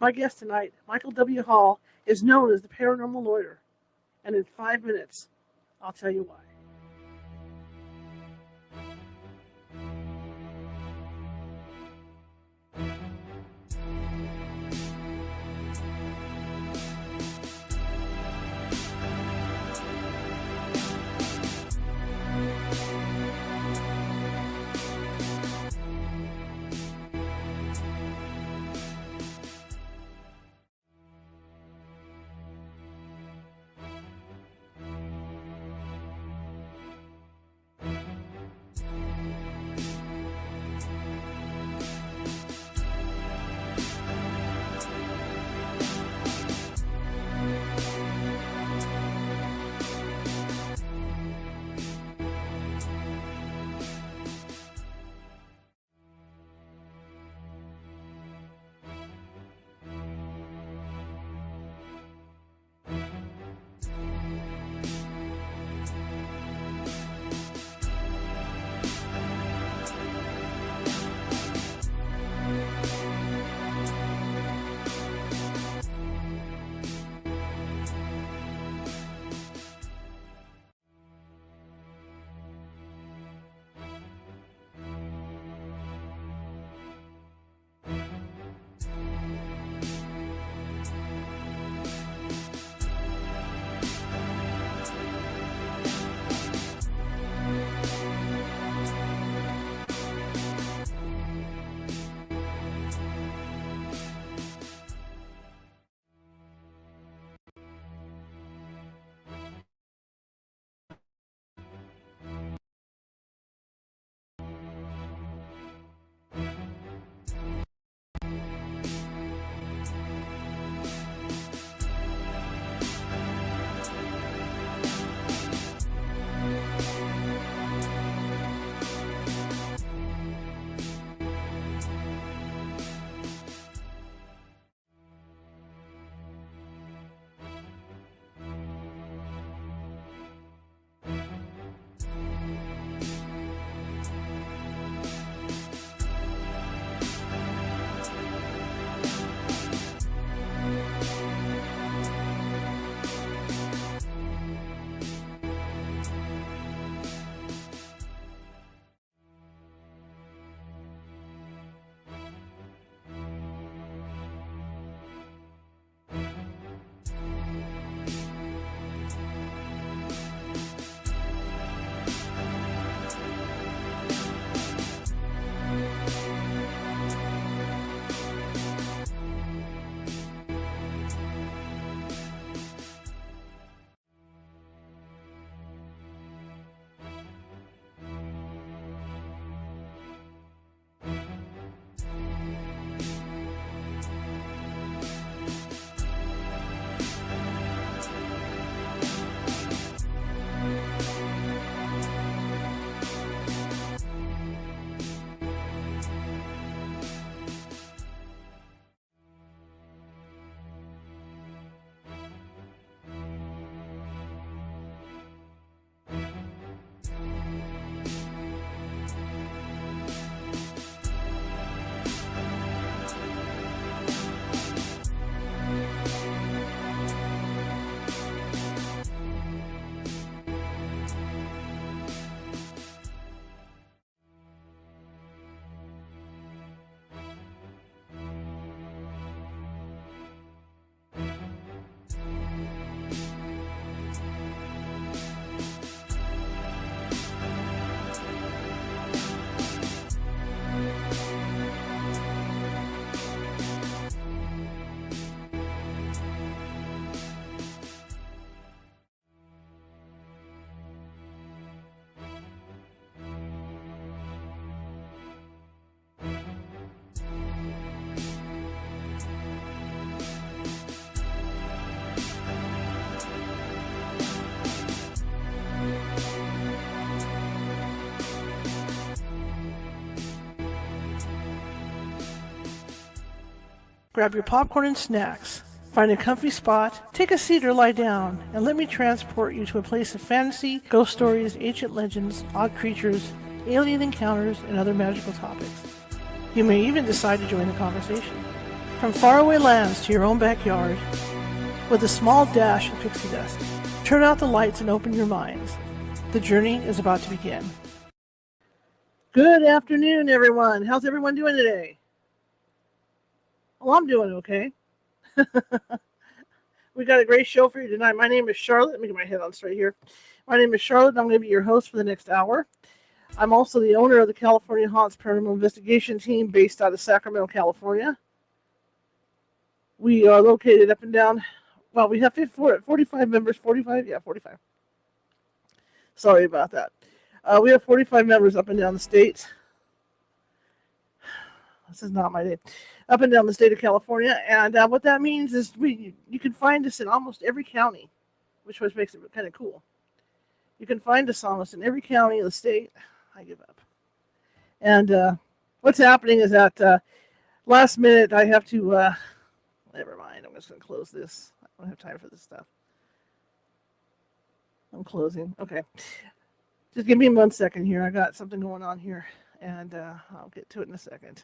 My guest tonight, Michael W. Hall, is known as the Paranormal Lawyer. And in 5 minutes, I'll tell you why. Grab your popcorn and snacks. Find a comfy spot, take a seat or lie down, and let me transport you to a place of fantasy, ghost stories, ancient legends, odd creatures, alien encounters, and other magical topics. You may even decide to join the conversation. From faraway lands to your own backyard, with a small dash of pixie dust. Turn out the lights and open your minds. The journey is about to begin. Good afternoon, everyone. How's everyone doing today? Well, I'm doing okay. We got a great show for you tonight. My name is Charlotte. Let me get my head on straight here. My name is Charlotte, and I'm going to be your host for the next hour. I'm also the owner of the California Haunts Paranormal Investigation Team based out of Sacramento, California. We are located up and down, well, we have 45 members, 45? Yeah, 45. Sorry about that. We have 45 members up and down the state. This is not my name. Up and down the state of California. And what that means is you can find us in almost every county, which makes it kind of cool. You can find us almost in every county of the state. I give up. And what's happening is that last minute I have to, never mind, I'm just going to close this. I don't have time for this stuff. I'm closing. Okay. Just give me 1 second here. I got something going on here, and I'll get to it in a second.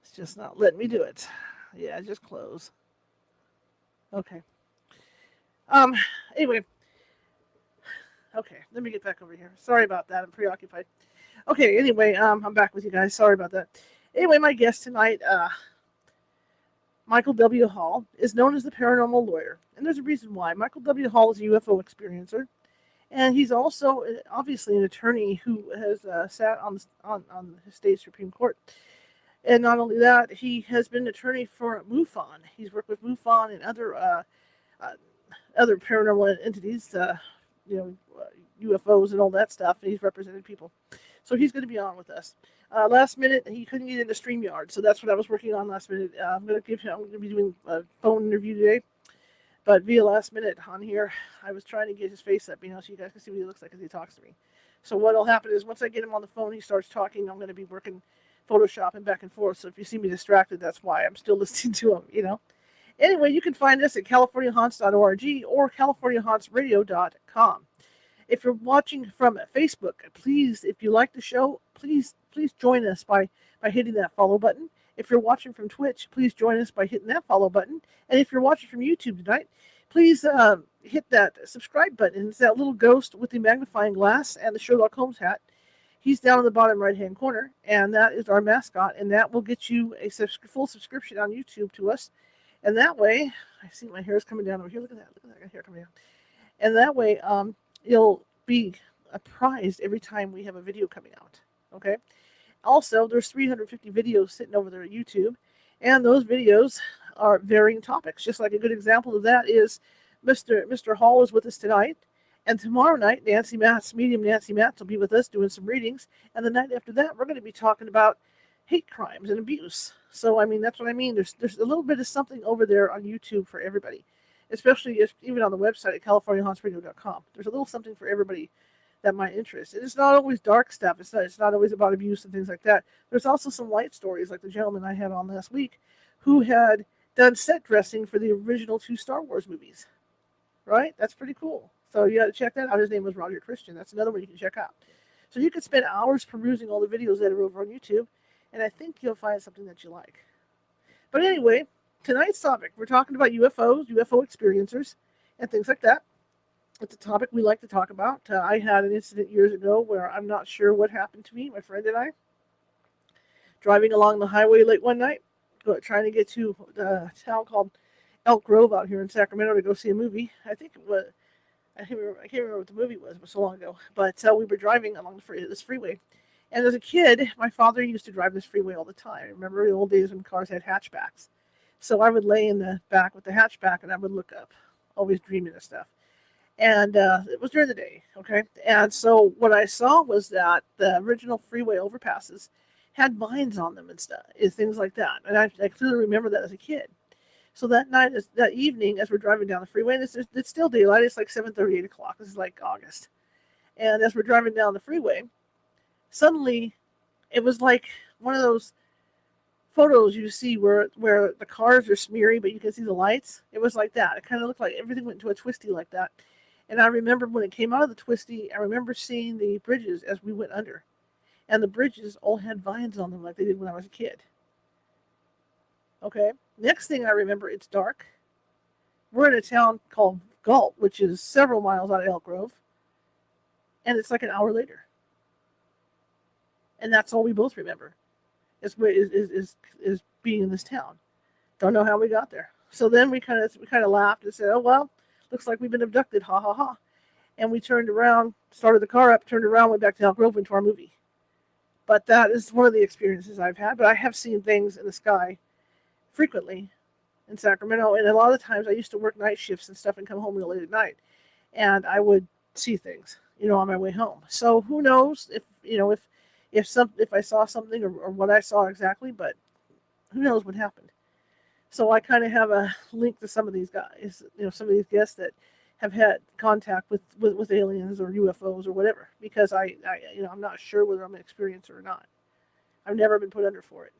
It's just not letting me do it. Yeah, just close. Okay. Anyway. Okay, let me get back over here. Sorry about that. I'm preoccupied. Okay, anyway, I'm back with you guys. Sorry about that. Anyway, my guest tonight, Michael W. Hall, is known as the Paranormal Lawyer. And there's a reason why. Michael W. Hall is a UFO experiencer. And he's also, obviously, an attorney who has sat on the state Supreme Court. And not only that, he has been an attorney for MUFON. He's worked with MUFON and other paranormal entities, UFOs and all that stuff. And he's represented people. So he's going to be on with us. Last minute, he couldn't get into StreamYard, so that's what I was working on last minute. I'm going to be doing a phone interview today. But via last minute on here, I was trying to get his face up, so you guys can see what he looks like as he talks to me. So what will happen is once I get him on the phone, he starts talking. I'm going to be working Photoshop and back and forth. So if you see me distracted, that's why I'm still listening to him, Anyway, you can find us at californiahaunts.org or californiahauntsradio.com. If you're watching from Facebook, please, if you like the show, please join us by hitting that follow button. If you're watching from Twitch, please join us by hitting that follow button. And if you're watching from YouTube tonight, please hit that subscribe button. It's that little ghost with the magnifying glass and the Sherlock Holmes hat. He's down in the bottom right-hand corner, and that is our mascot, and that will get you a full subscription on YouTube to us. And that way, I see my hair is coming down over here. Look at that. Look at that hair coming down. And that way, you'll be apprised every time we have a video coming out. Okay? Also, there's 350 videos sitting over there at YouTube, and those videos are varying topics. Just like a good example of that is Mr. Hall is with us tonight, and tomorrow night, medium Nancy Matz will be with us doing some readings, and the night after that, we're going to be talking about hate crimes and abuse. So, that's what I mean. There's a little bit of something over there on YouTube for everybody, especially even on the website at californiahauntsradio.com. There's a little something for everybody that might interest. It's not always dark stuff. It's not always about abuse and things like that. There's also some light stories, like the gentleman I had on last week, who had done set dressing for the original 2 Star Wars movies. Right? That's pretty cool. So you got to check that out. His name was Roger Christian. That's another one you can check out. So you could spend hours perusing all the videos that are over on YouTube, and I think you'll find something that you like. But anyway, tonight's topic, we're talking about UFOs, UFO experiencers, and things like that. It's a topic we like to talk about. I had an incident years ago where I'm not sure what happened to me, my friend and I, driving along the highway late one night, trying to get to a town called Elk Grove out here in Sacramento to go see a movie. I can't remember what the movie was. It was so long ago. But we were driving along this freeway. And as a kid, my father used to drive this freeway all the time. I remember the old days when cars had hatchbacks. So I would lay in the back with the hatchback and I would look up, always dreaming of stuff. And it was during the day, okay? And so what I saw was that the original freeway overpasses had vines on them and stuff, things like that. And I clearly remember that as a kid. So that evening, as we're driving down the freeway, and it's still daylight, it's like 7:30, 8 o'clock. This is like August. And as we're driving down the freeway, suddenly it was like one of those photos you see where the cars are smeary, but you can see the lights. It was like that. It kind of looked like everything went into a twisty like that. And I remember when it came out of the twisty, I remember seeing the bridges as we went under. And the bridges all had vines on them like they did when I was a kid. Okay. Next thing I remember, it's dark. We're in a town called Galt, which is several miles out of Elk Grove, and it's like an hour later. And that's all we both remember is being in this town. Don't know how we got there. So then we kind of laughed and said, "Oh well, looks like we've been abducted." Ha ha ha. And we turned around, started the car up, turned around, went back to Elk Grove into our movie. But that is one of the experiences I've had. But I have seen things in the sky frequently in Sacramento, and a lot of the times I used to work night shifts and stuff and come home real late at night, and I would see things, on my way home. So who knows if I saw something or what I saw exactly, but who knows what happened. So I kind of have a link to some of these guys, some of these guests that have had contact with aliens or UFOs or whatever, because I'm not sure whether I'm an experiencer or not. I've never been put under for it.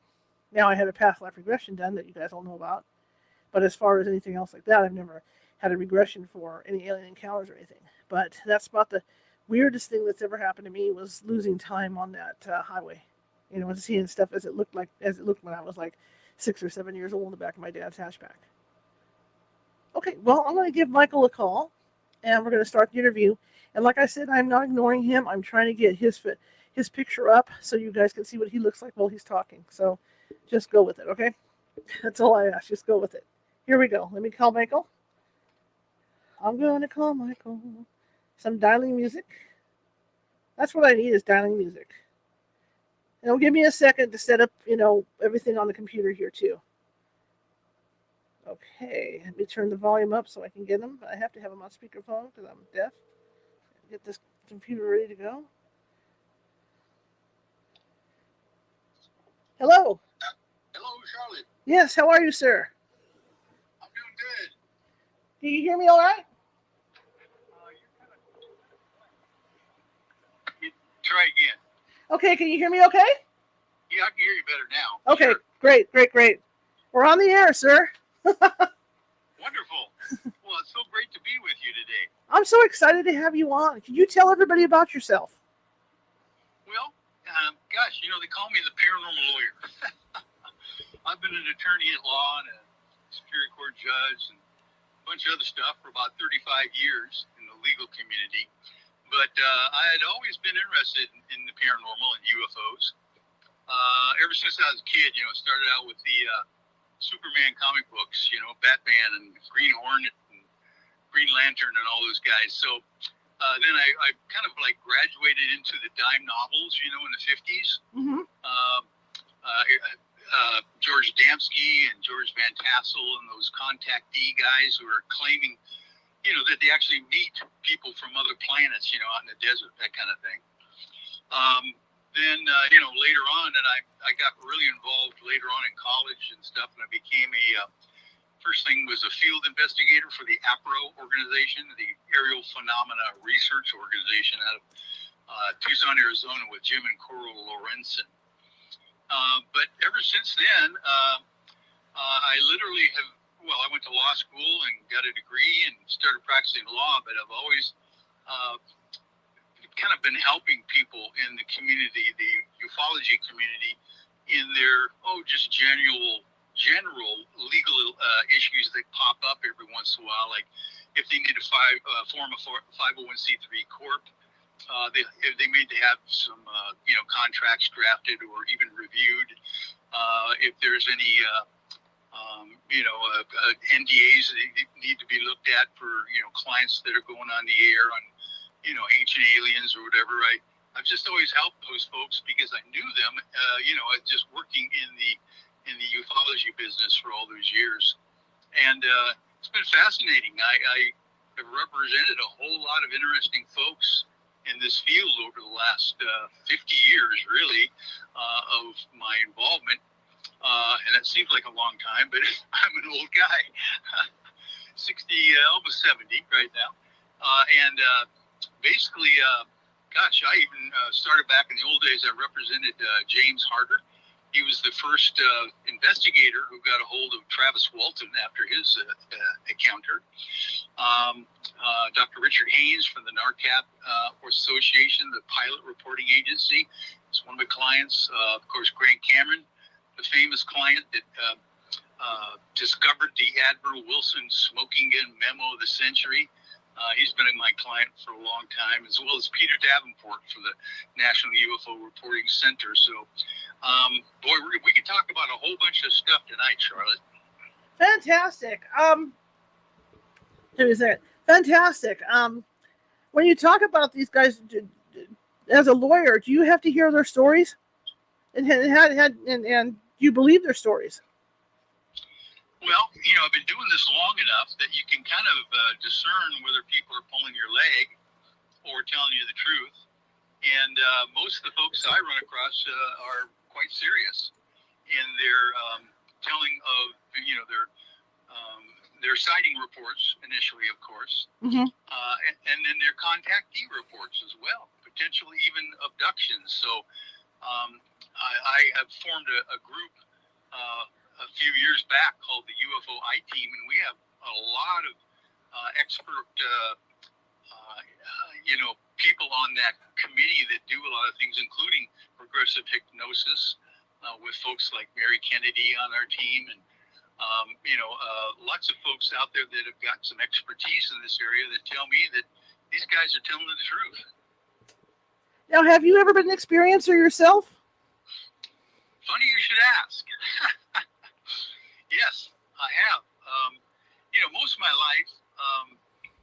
Now I had a past life regression done that you guys all know about, but as far as anything else like that, I've never had a regression for any alien encounters or anything. But that's about the weirdest thing that's ever happened to me, was losing time on that highway. And seeing stuff as it looked when I was like 6 or 7 years old in the back of my dad's hatchback. Okay, well, I'm going to give Michael a call, and we're going to start the interview. And like I said, I'm not ignoring him. I'm trying to get his picture up so you guys can see what he looks like while he's talking. So just go with it, okay? That's all I ask. Just go with it. Here we go. Let me call Michael. I'm going to call Michael. Some dialing music. That's what I need, is dialing music. And it'll give me a second to set up, everything on the computer here too. Okay, let me turn the volume up so I can get them. But I have to have them on speakerphone because I'm deaf. Get this computer ready to go. Hello. Hello, Charlotte. Yes, how are you, sir? I'm doing good. Can you hear me all right? Try again. Okay, can you hear me okay? Yeah, I can hear you better now. Okay, Sure. Great. We're on the air, sir. Wonderful. Well, it's so great to be with you today. I'm so excited to have you on. Can you tell everybody about yourself? Well, gosh, they call me the Paranormal Lawyer. I've been an attorney at law and a Superior Court judge and a bunch of other stuff for about 35 years in the legal community. But I had always been interested in the paranormal and UFOs. Ever since I was a kid, started out with the Superman comic books, Batman and Green Hornet and Green Lantern and all those guys. So then I kind of like graduated into the dime novels, in the 50s. Mm-hmm. George Adamski and George Van Tassel and those contactee guys who are claiming, that they actually meet people from other planets, out in the desert, that kind of thing. Then, later on, and I got really involved later on in college and stuff, and I became first thing was a field investigator for the APRO organization, the Aerial Phenomena Research Organization out of Tucson, Arizona, with Jim and Coral Lorenzen. But ever since then, I literally I went to law school and got a degree and started practicing law, but I've always kind of been helping people in the community, the ufology community, in their just general legal issues that pop up every once in a while, like if they need to form a 501c3 corp, they may have some contracts drafted or even reviewed. If there's any NDAs that need to be looked at for clients that are going on the air on ancient aliens or whatever. I've just always helped those folks because I knew them, just working in the ufology business for all those years. And it's been fascinating. I have represented a whole lot of interesting folks in this field over the last 50 years, really, of my involvement. And it seems like a long time, but I'm an old guy, 60, almost 70 right now. Basically, I even started back in the old days. I represented James Harder. He was the first investigator who got a hold of Travis Walton after his encounter. Dr. Richard Haynes from the NARCAP Association, the pilot reporting agency, is one of my clients. Of course, Grant Cameron, the famous client that discovered the Admiral Wilson smoking gun memo of the century. He's been my client for a long time, as well as Peter Davenport for the National UFO Reporting Center. So, boy, we could talk about a whole bunch of stuff tonight, Charlotte. Fantastic. Fantastic. When you talk about these guys, as a lawyer, do you have to hear their stories? And do you believe their stories? Well, I've been doing this long enough that you can kind of discern whether people are pulling your leg or telling you the truth. And most of the folks I run across are quite serious in their telling of, their sighting reports initially, of course, mm-hmm. and then their contactee reports as well, potentially even abductions. So I have formed a group a few years back called the UFO I-Team, and we have a lot of expert, people on that committee that do a lot of things, including progressive hypnosis, with folks like Mary Kennedy on our team, and lots of folks out there that have got some expertise in this area that tell me that these guys are telling the truth. Now, have you ever been an experiencer yourself? Funny you should ask. Yes, I have. Most of my life,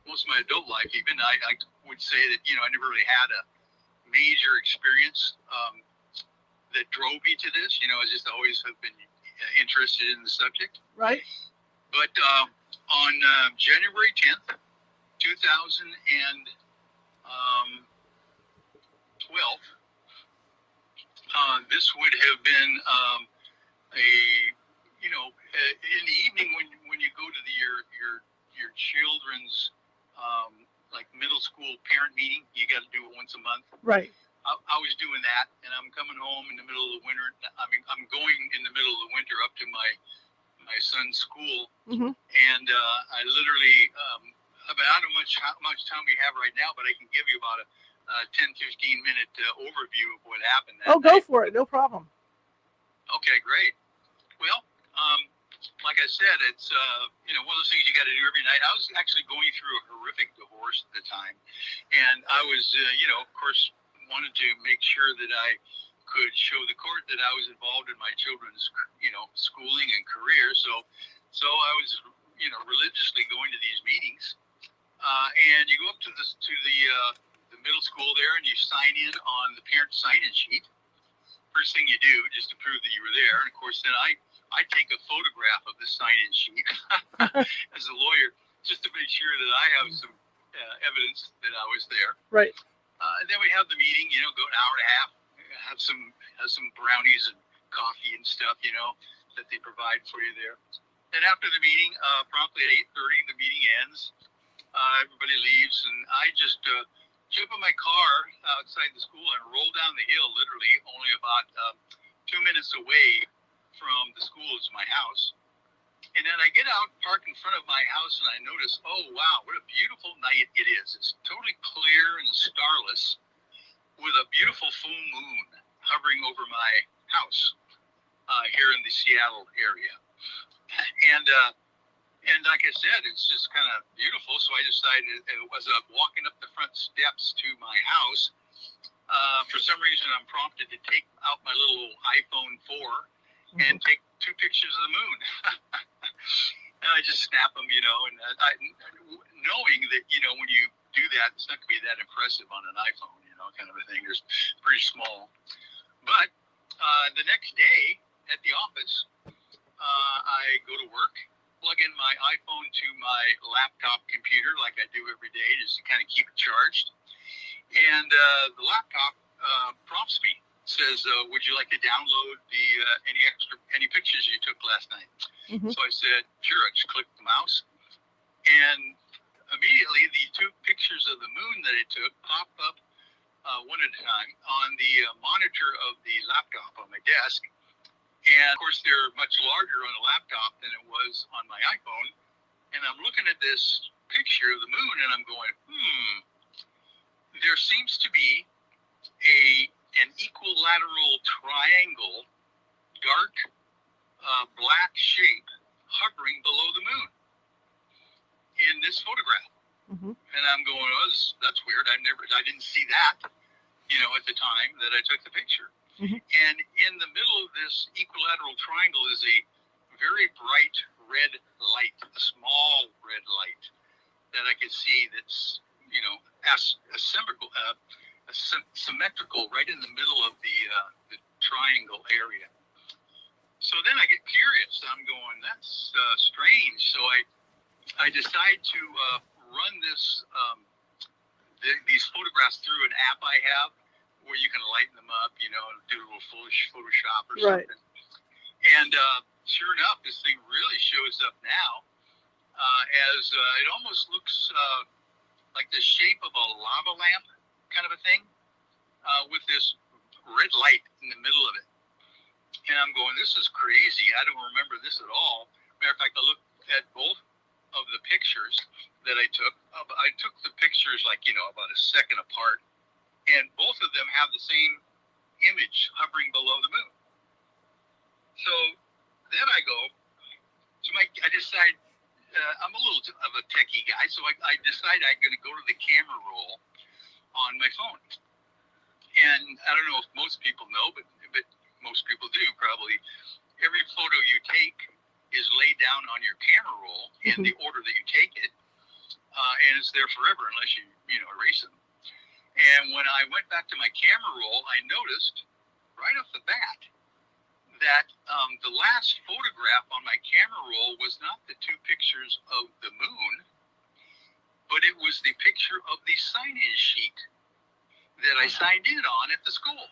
most of my adult life even, I would say that, I never really had a major experience that drove me to this. I just always have been interested in the subject. Right. But on January 10th, 2012, this would have been in the evening when you go to your children's like middle school parent meeting. You got to do it once a month. Right. I was doing that, and I'm coming home in the middle of the winter. I'm going in the middle of the winter up to my son's school, mm-hmm. and I literally, I don't know how much time we have right now, but I can give you about a 10-15 minute overview of what happened that night. Go for it. No problem. Okay, great. Well, like I said, it's one of those things you got to do every night. I was actually going through a horrific divorce at the time, and I was, of course, wanted to make sure that I could show the court that I was involved in my children's, schooling and career. So I was, religiously going to these meetings, and you go up to the middle school there, and you sign in on the parent sign-in sheet. First thing you do, just to prove that you were there, and of course, then I take a photograph of the sign-in sheet as a lawyer, just to make sure that I have some evidence that I was there. Right. And then we have the meeting, go an hour and a half, have some brownies and coffee and stuff, that they provide for you there. Then after the meeting, promptly at 8:30, the meeting ends. Everybody leaves, and I just jump in my car outside the school and roll down the hill, literally only about 2 minutes away from the school is my house. And then I get out, park in front of my house, and I notice, oh, wow, what a beautiful night it is. It's totally clear and starless with a beautiful full moon hovering over my house here in the Seattle area. And like I said, it's just kind of beautiful. So I decided, as I'm walking up the front steps to my house, for some reason I'm prompted to take out my little iPhone 4 and take 2 pictures of the moon. And I just snap them, and I knowing that, when you do that, it's not going to be that impressive on an iPhone, kind of a thing. It's pretty small. But the next day at the office, I go to work, plug in my iPhone to my laptop computer like I do every day, just to kind of keep it charged. And the laptop prompts me, says, would you like to download any pictures you took last night? Mm-hmm. So I said, sure. I just clicked the mouse, and immediately the 2 pictures of the moon that I took pop up one at a time on the monitor of the laptop on my desk. And of course, they're much larger on a laptop than it was on my iPhone. And I'm looking at this picture of the moon, and I'm going, there seems to be an equilateral triangle, dark black shape hovering below the moon in this photograph. Mm-hmm. And I'm going, oh, that's weird. I didn't see that, at the time that I took the picture. Mm-hmm. And in the middle of this equilateral triangle is a very bright red light, a small red light that I could see that's, symmetrical right in the middle of the triangle area. So then I get curious. I'm going, that's strange. So I decide to run these photographs through an app I have where you can lighten them up, do a little Photoshop or something. And sure enough, this thing really shows up now as it almost looks like the shape of a lava lamp kind of a thing with this red light in the middle of it. And I'm going, this is crazy. I don't remember this at all. Matter of fact, I looked at both of the pictures that I took. I took the pictures about a second apart, and both of them have the same image hovering below the moon. So then I decide, I'm a little of a techie guy, so I decide I'm going to go to the camera roll on my phone. And I don't know if most people know, but most people do probably. Every photo you take is laid down on your camera roll in the order that you take it, and it's there forever unless you erase them. And when I went back to my camera roll, I noticed right off the bat that the last photograph on my camera roll was not the two pictures of the moon, but it was the picture of the sign-in sheet that I signed in on at the school.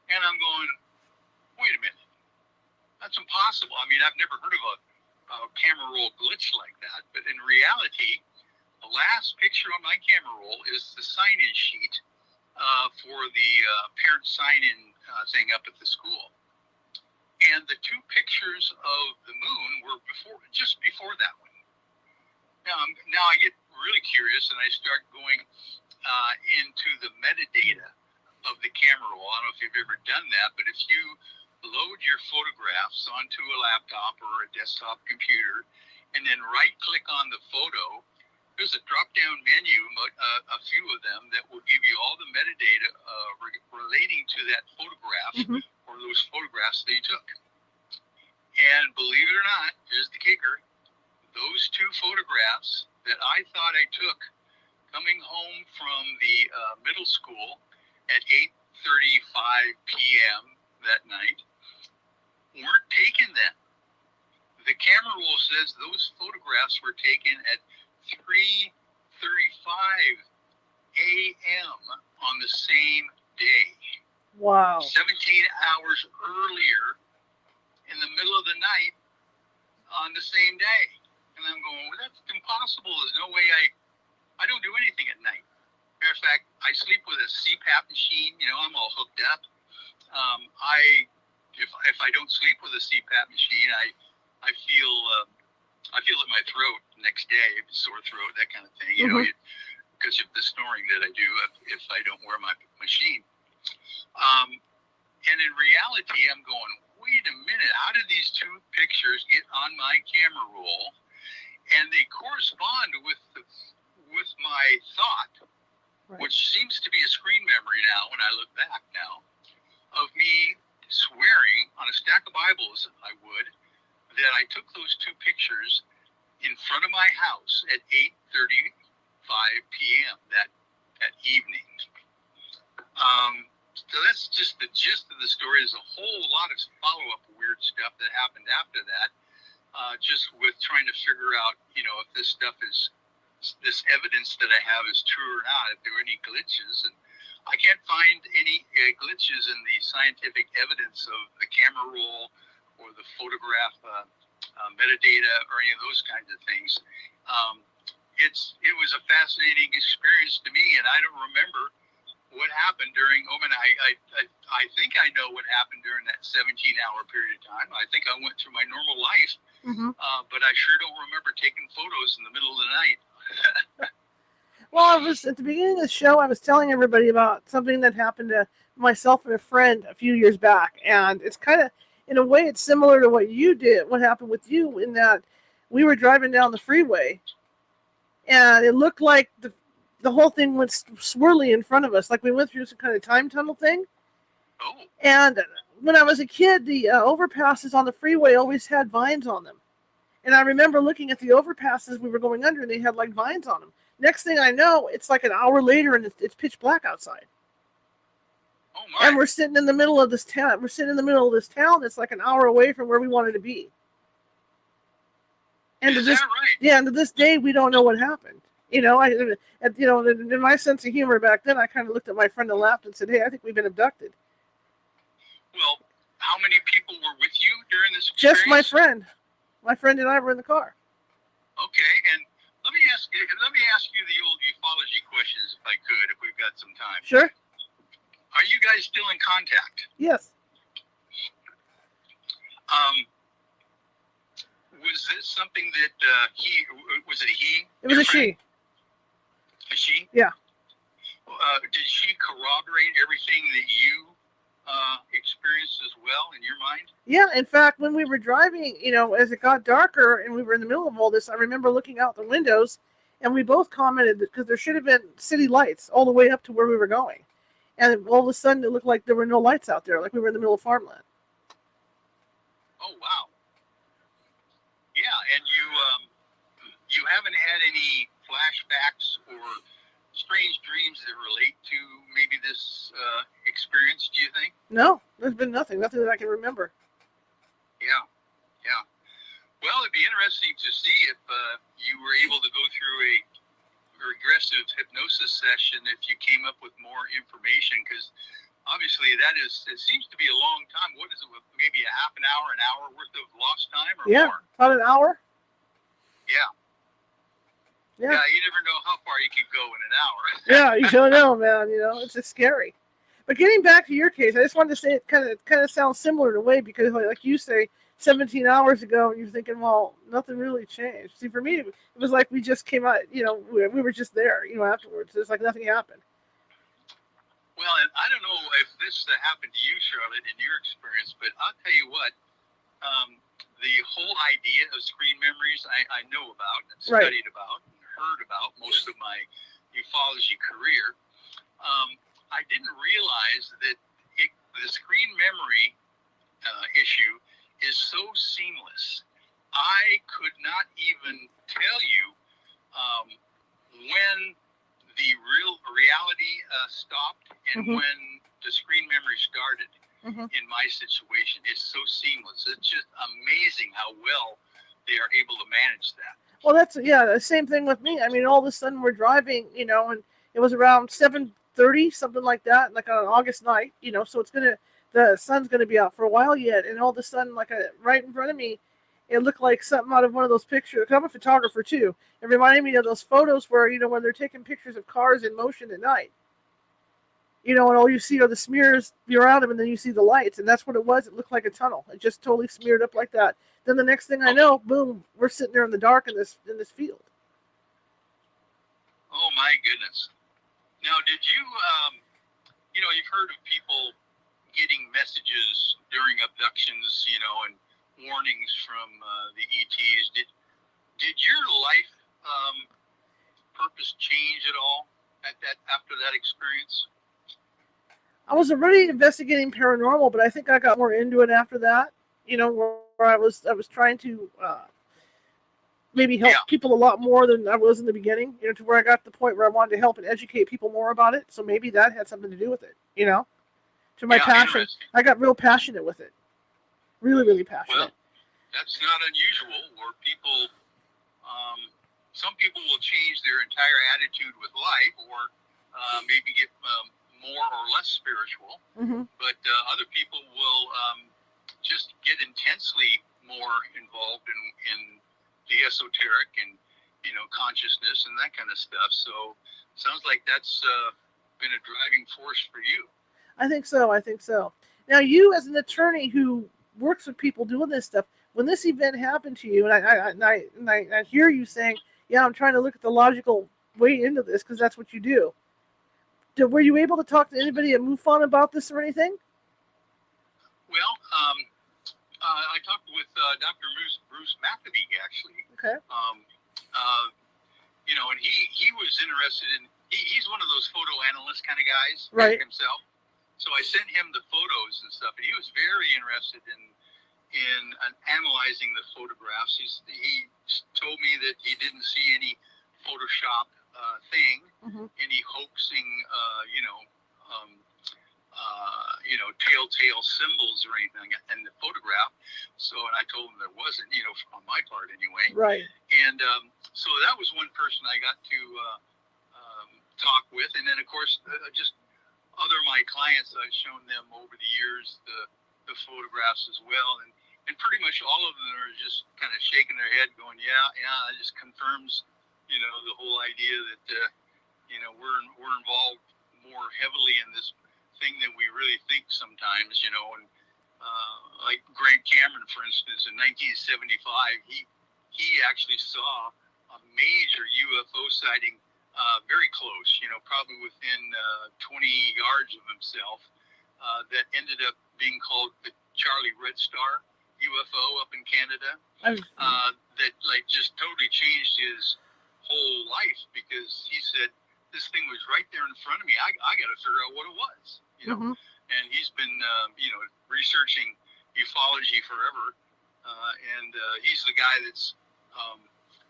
And I'm going, wait a minute, that's impossible. I mean, I've never heard of a camera roll glitch like that, but in reality, the last picture on my camera roll is the sign-in sheet for the parent sign-in thing up at the school. And the two pictures of the moon were just before that one. Now I get really curious and I start going into the metadata of the camera roll. I don't know if you've ever done that, but if you load your photographs onto a laptop or a desktop computer and then right-click on the photo, there's a drop-down menu, a few of them, that will give you all the metadata relating to that photograph or those photographs that you took. And believe it or not, here's the kicker, those two photographs that I thought I took coming home from the middle school at 8:35 p.m. that night weren't taken then. The camera roll says those photographs were taken at 3:35 a.m. on the same day. Wow. 17 hours earlier in the middle of the night on the same day. And I'm going, well, that's impossible. There's no way I don't do anything at night. Matter of fact, I sleep with a CPAP machine. I'm all hooked up. If I don't sleep with a CPAP machine, I feel it in my throat the next day, sore throat, that kind of thing. Because of the snoring that I do if I don't wear my machine. And in reality, I'm going, wait a minute, how did these two pictures get on my camera roll? And they correspond with my thought, which seems to be a screen memory now when I look back now, of me swearing on a stack of Bibles, that I took those two pictures in front of my house at 8:35 p.m. that evening. So that's just the gist of the story. There's a whole lot of follow-up weird stuff that happened after that, just with trying to figure out, if this stuff this evidence that I have is true or not, if there were any glitches. And I can't find any glitches in the scientific evidence of the camera roll or the photograph metadata or any of those kinds of things. It was a fascinating experience to me, and I don't remember what happened during. I think I know what happened during that 17-hour period of time. I think I went through my normal life, but I sure don't remember taking photos in the middle of the night. Well, I was at the beginning of the show. I was telling everybody about something that happened to myself and a friend a few years back, and it's kind of in a way, it's similar to what you did, what happened with you, in that we were driving down the freeway, and it looked like the whole thing went swirly in front of us, like we went through some kind of time tunnel thing. Oh. And when I was a kid, the overpasses on the freeway always had vines on them. And I remember looking at the overpasses we were going under, and they had like vines on them. Next thing I know, it's like an hour later, and it's pitch black outside. Oh my. And we're sitting in the middle of this town. We're sitting in the middle of this town that's like an hour away from where we wanted to be. And Is that right? Yeah, and to this day, we don't know what happened. You know, in my sense of humor back then, I kind of looked at my friend and laughed and said, "Hey, I think we've been abducted." Well, how many people were with you during this experience? Just my friend. My friend and I were in the car. Okay, and let me ask you the old ufology questions, if I could, if we've got some time. Sure. Are you guys still in contact? Yes. Was this something that was it a he? It was a she. A she? Yeah. Did she corroborate everything that you experienced as well in your mind? Yeah, in fact, when we were driving, as it got darker and we were in the middle of all this, I remember looking out the windows, and we both commented because there should have been city lights all the way up to where we were going. And all of a sudden, it looked like there were no lights out there, like we were in the middle of farmland. Oh, wow. Yeah, and you haven't had any flashbacks or strange dreams that relate to maybe this experience, do you think? No, there's been nothing that I can remember. Yeah. Well, it'd be interesting to see if you were able to go through a regressive hypnosis session if you came up with more information, because obviously it seems to be a long time. What is it, maybe a half an hour worth of lost time or more? About an hour. Yeah, you never know how far you can go in an hour. Yeah, you don't know, man. It's just scary. But getting back to your case, I just wanted to say it kind of sounds similar in a way, because like you say, 17 hours ago, and you're thinking, well, nothing really changed. See, for me, it was like we just came out, we were just there, afterwards. It's like nothing happened. Well, and I don't know if this happened to you, Charlotte, in your experience, but I'll tell you what, the whole idea of screen memories I know about and studied about and heard about most of my ufology career. I didn't realize that the screen memory issue is so seamless. I could not even tell you when the real reality stopped and when the screen memory started. In my situation, it's so seamless. It's just amazing how well they are able to manage that. Well, that's the same thing with me. I mean, all of a sudden we're driving, and it was around 7:30, something like that, like on an August night, so the sun's gonna be out for a while yet, and all of a sudden, like right in front of me, it looked like something out of one of those pictures. I'm a photographer too. It reminded me of those photos where when they're taking pictures of cars in motion at night. And all you see are the smears around them, and then you see the lights, and that's what it was. It looked like a tunnel. It just totally smeared up like that. Then the next thing I know, boom, we're sitting there in the dark in this field. Oh my goodness! Now, did you, you've heard of people getting messages during abductions, and warnings from the ETs. Did your life purpose change at all after that experience? I was already investigating paranormal, but I think I got more into it after that. Where I was trying to maybe help people a lot more than I was in the beginning. To where I got to the point where I wanted to help and educate people more about it. So maybe that had something to do with it. To my passion, I got real passionate with it. Really, really passionate. Well, that's not unusual. Where people, some people will change their entire attitude with life, or maybe get more or less spiritual, but other people will just get intensely more involved in the esoteric and consciousness and that kind of stuff. So sounds like that's been a driving force for you. I think so. Now, you as an attorney who works with people doing this stuff, when this event happened to you, and I hear you saying, yeah, I'm trying to look at the logical way into this, because that's what you do. Were you able to talk to anybody at MUFON about this or anything? Well, Dr. Bruce McAfee, actually. Okay. And he was interested in. He's one of those photo analyst kind of guys, right, himself. So I sent him the photos and stuff, and he was very interested in analyzing the photographs. He told me that he didn't see any Photoshop thing, any hoaxing, telltale symbols or anything in the photograph. So, and I told him there wasn't, on my part anyway. right. And so that was one person I got to talk with, and then of course just other my clients I've shown them over the years the photographs as well, and pretty much all of them are just kind of shaking their head, going, yeah, it just confirms, the whole idea that we're involved more heavily in this thing than we really think sometimes, and like Grant Cameron, for instance, in 1975, he actually saw a major UFO sighting very close, probably within 20 yards of himself, that ended up being called the Charlie Red Star UFO up in Canada. That just totally changed his whole life, because he said, this thing was right there in front of me. I got to figure out what it was, And he's been, researching ufology forever, and he's the guy that's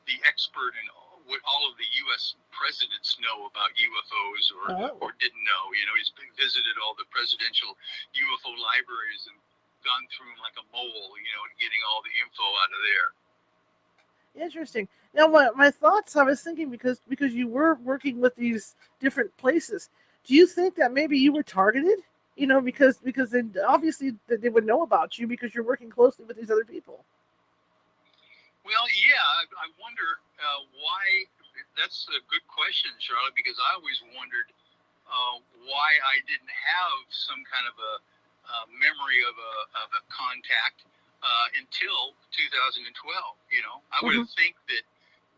the expert in what all of the U.S. presidents know about UFOs or didn't know. He's visited all the presidential UFO libraries and gone through them like a mole, and getting all the info out of there. Interesting. Now, my thoughts, I was thinking, because you were working with these different places, do you think that maybe you were targeted? Because obviously they would know about you because you're working closely with these other people. Well, yeah, I wonder why. That's a good question, Charlotte, because I always wondered why I didn't have some kind of a memory of a contact until 2012. I would think that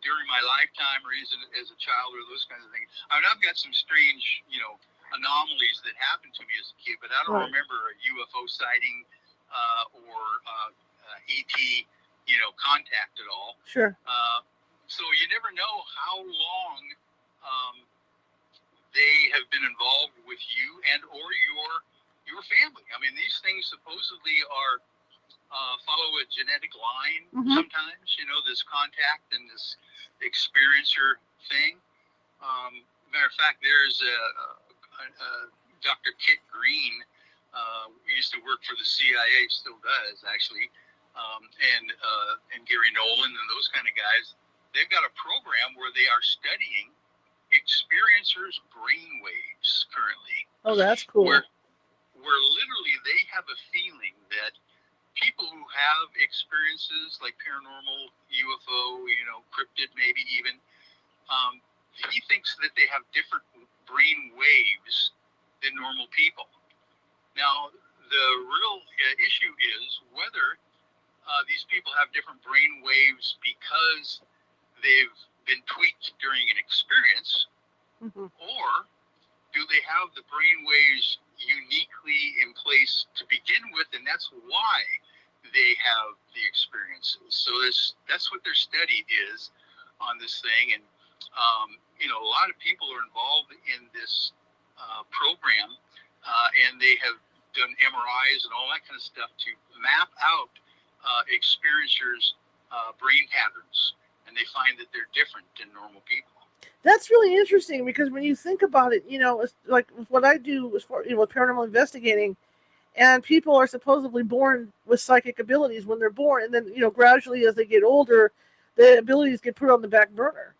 during my lifetime, or even as a child, or those kinds of things. I mean, I've got some strange, anomalies that happened to me as a kid, but I don't remember a UFO sighting or ET, contact at all. Sure. So you never know how long they have been involved with you and or your family. I mean, these things supposedly are follow a genetic line sometimes, this contact and this experiencer thing. Matter of fact, there's Dr. Kit Green, used to work for the CIA, still does actually, and Gary Nolan and those kind of guys. They've got a program where they are studying experiencers' brain waves currently. Oh, that's cool. Where literally they have a feeling that people who have experiences like paranormal, UFO, cryptid maybe even, he thinks that they have different brain waves than normal people. Now, the real issue is whether these people have different brain waves because they've been tweaked during an experience, or do they have the brain waves uniquely in place to begin with, and that's why they have the experiences. So that's what their study is on this thing, and a lot of people are involved in this program, and they have done MRIs and all that kind of stuff to map out experiencers' brain patterns, and they find that they're different than normal people. That's really interesting, because when you think about it, it's like what I do is for with paranormal investigating, and people are supposedly born with psychic abilities when they're born, and then gradually as they get older, the abilities get put on the back burner.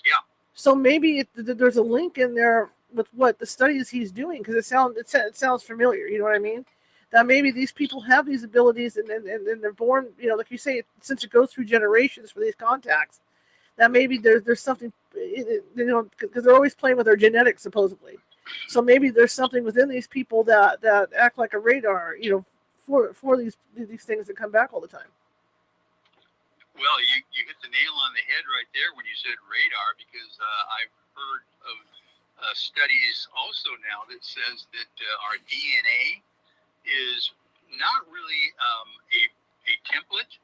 Yeah. So maybe there's a link in there with what the studies he's doing, because it sounds familiar. You know what I mean? That maybe these people have these abilities, and they're born. Like you say, since it goes through generations for these contacts, that maybe there's something. Because they're always playing with their genetics supposedly. So maybe there's something within these people that act like a radar. For these things that come back all the time. Well, you hit the nail on the head right there when you said radar, because I've heard of studies also now that says that our DNA is not really a template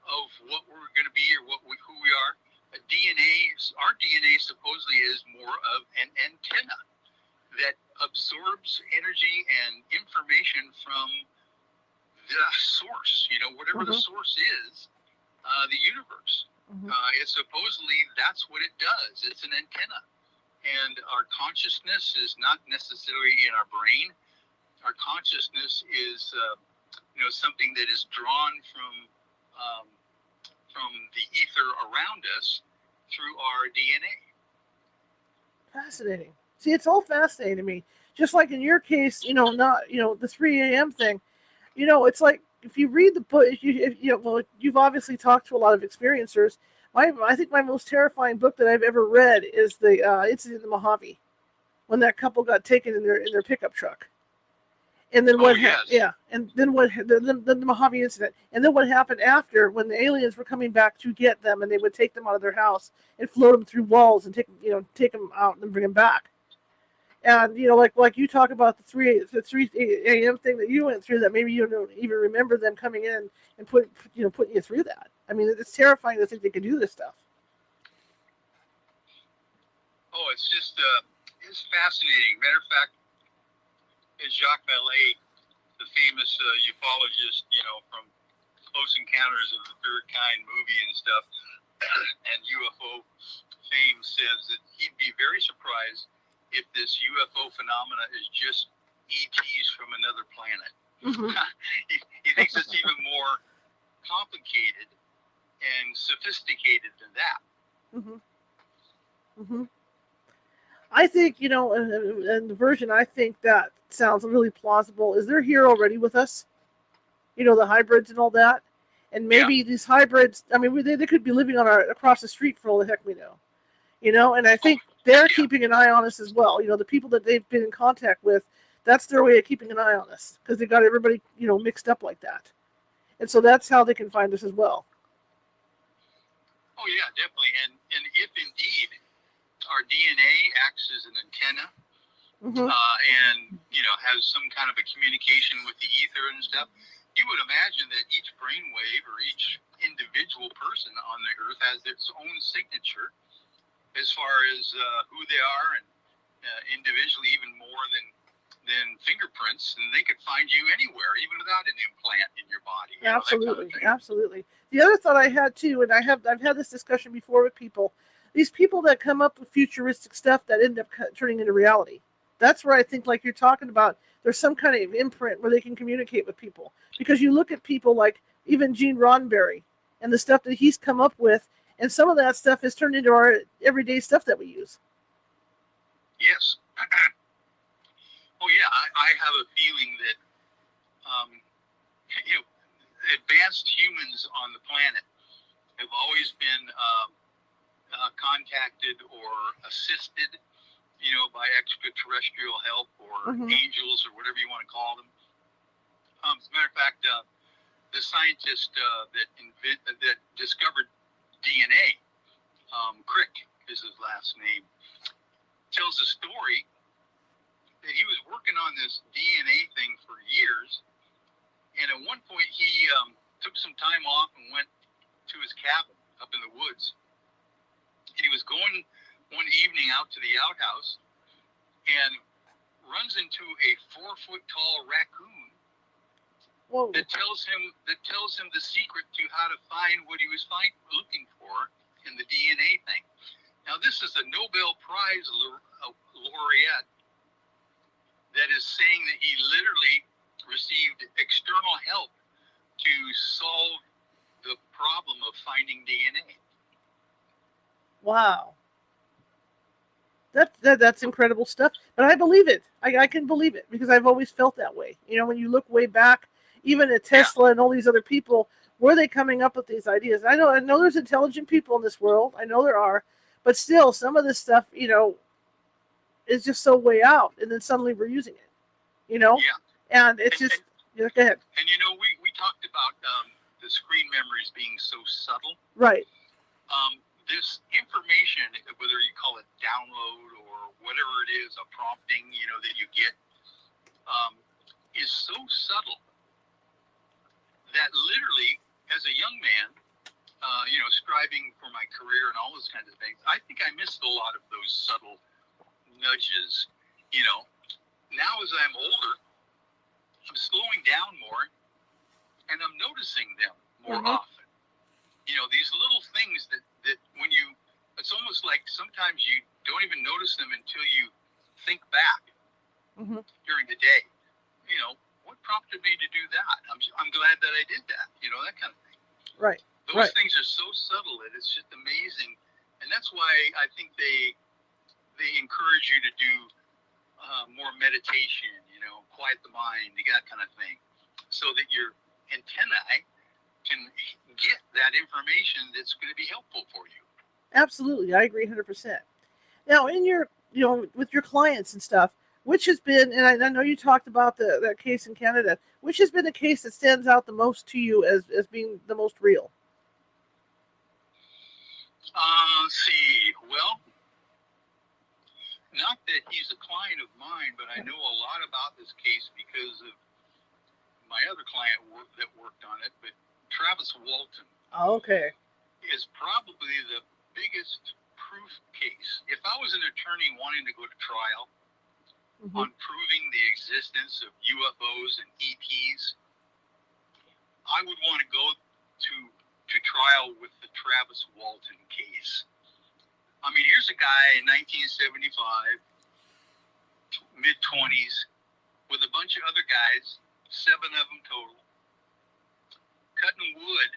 of what we're going to be or who we are. Our DNA supposedly is more of an antenna that absorbs energy and information from the source, whatever the source is, the universe. It's supposedly that's what it does. It's an antenna. And our consciousness is not necessarily in our brain. Our consciousness is, something that is drawn from the ether around us through our DNA. Fascinating. See, it's all fascinating to me. Just like in your case, the 3 a.m. thing. It's like if you read the book, you've obviously talked to a lot of experiencers. I think my most terrifying book that I've ever read is the Incident in the Mojave, when that couple got taken in their pickup truck. And then and then the Mojave incident, and then what happened after when the aliens were coming back to get them, and they would take them out of their house and float them through walls and take them out and bring them back. And like you talk about the 3 a.m. thing that you went through, that maybe you don't even remember them coming in and putting you through that. I mean, it's terrifying to think they could do this stuff. Oh, it's just it's fascinating. Matter of fact, is Jacques Vallée, the famous ufologist, from Close Encounters of the Third Kind movie and stuff, and UFO fame, says that he'd be very surprised if this UFO phenomena is just ETs from another planet. He thinks it's even more complicated and sophisticated than that. I think, and the version I think that sounds really plausible is they're here already with us. The hybrids and all that. And maybe these hybrids, I mean, they could be living across the street for all the heck we know. And I think they're keeping an eye on us as well. The people that they've been in contact with, that's their way of keeping an eye on us, because they've got everybody, mixed up like that. And so that's how they can find us as well. Oh, yeah, definitely. And if indeed our DNA acts as an antenna, and has some kind of a communication with the ether and stuff, you would imagine that each brainwave or each individual person on the earth has its own signature as far as who they are, and individually even more than fingerprints, and they could find you anywhere, even without an implant in your body. Absolutely, absolutely. The other thought I had too, and I've had this discussion before with people, these people that come up with futuristic stuff that end up turning into reality. That's where I think, like you're talking about, there's some kind of imprint where they can communicate with people. Because you look at people like even Gene Roddenberry and the stuff that he's come up with, and some of that stuff has turned into our everyday stuff that we use. Yes. Oh, yeah. I have a feeling that, advanced humans on the planet have always been contacted or assisted, by extraterrestrial help or angels or whatever you want to call them. As a matter of fact, the scientist that discovered DNA, Crick is his last name, tells a story that he was working on this DNA thing for years, and at one point he took some time off and went to his cabin up in the woods, and he was going one evening out to the outhouse and runs into a 4-foot-tall raccoon. Whoa. that tells him the secret to how to find what he was looking for in the DNA thing. Now, this is a Nobel Prize laureate that is saying that he literally received external help to solve the problem of finding DNA. Wow. That's incredible stuff. But I believe it. I can believe it because I've always felt that way. When you look way back, even at Tesla and all these other people, were they coming up with these ideas? I know there's intelligent people in this world. I know there are. But still, some of this stuff, is just so way out. And then suddenly we're using it, Yeah. And it's go ahead. And, we talked about the screen memories being so subtle. Right. This information, whether you call it download or whatever it is, a prompting, that you get, is so subtle that literally, as a young man, striving for my career and all those kinds of things, I think I missed a lot of those subtle nudges. Now as I'm older, I'm slowing down more, and I'm noticing them more often. These little things that when it's almost like sometimes you don't even notice them until you think back during the day. What prompted me to do that? I'm glad that I did that. That kind of thing. Right. Those things are so subtle that it's just amazing, and that's why I think they encourage you to do more meditation. Quiet the mind, that kind of thing, so that your antennae can get that information that's going to be helpful for you. Absolutely, I agree 100%. Now, in your, with your clients and stuff, which has been, and I know you talked about that case in Canada, which has been the case that stands out the most to you as being the most real? Well, not that he's a client of mine, but I know a lot about this case because of my other client that worked on it. But Travis Walton is probably the biggest proof case. If I was an attorney wanting to go to trial on proving the existence of UFOs and ETs, I would want to go to trial with the Travis Walton case. I mean, here's a guy in 1975, mid-20s, with a bunch of other guys, 7 of them total, cutting wood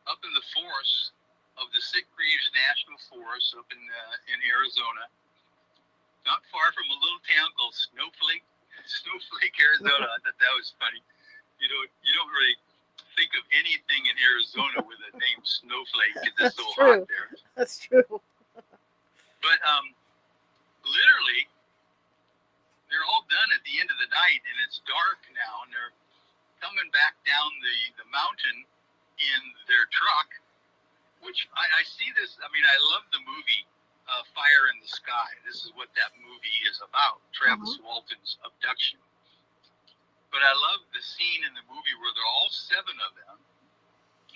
up in the forests of the Sick Reeves National Forest up in Arizona, not far from a little town called Snowflake, Arizona. I thought that was funny. You don't really think of anything in Arizona with a name Snowflake because it's so hot there. That's true. But literally, they're all done at the end of the night, and it's dark now, and they're coming back down the mountain in their truck, which I see this. I mean, I love the movie Fire in the Sky. This is what that movie is about, Travis Walton's abduction. But I love the scene in the movie where they're all 7 of them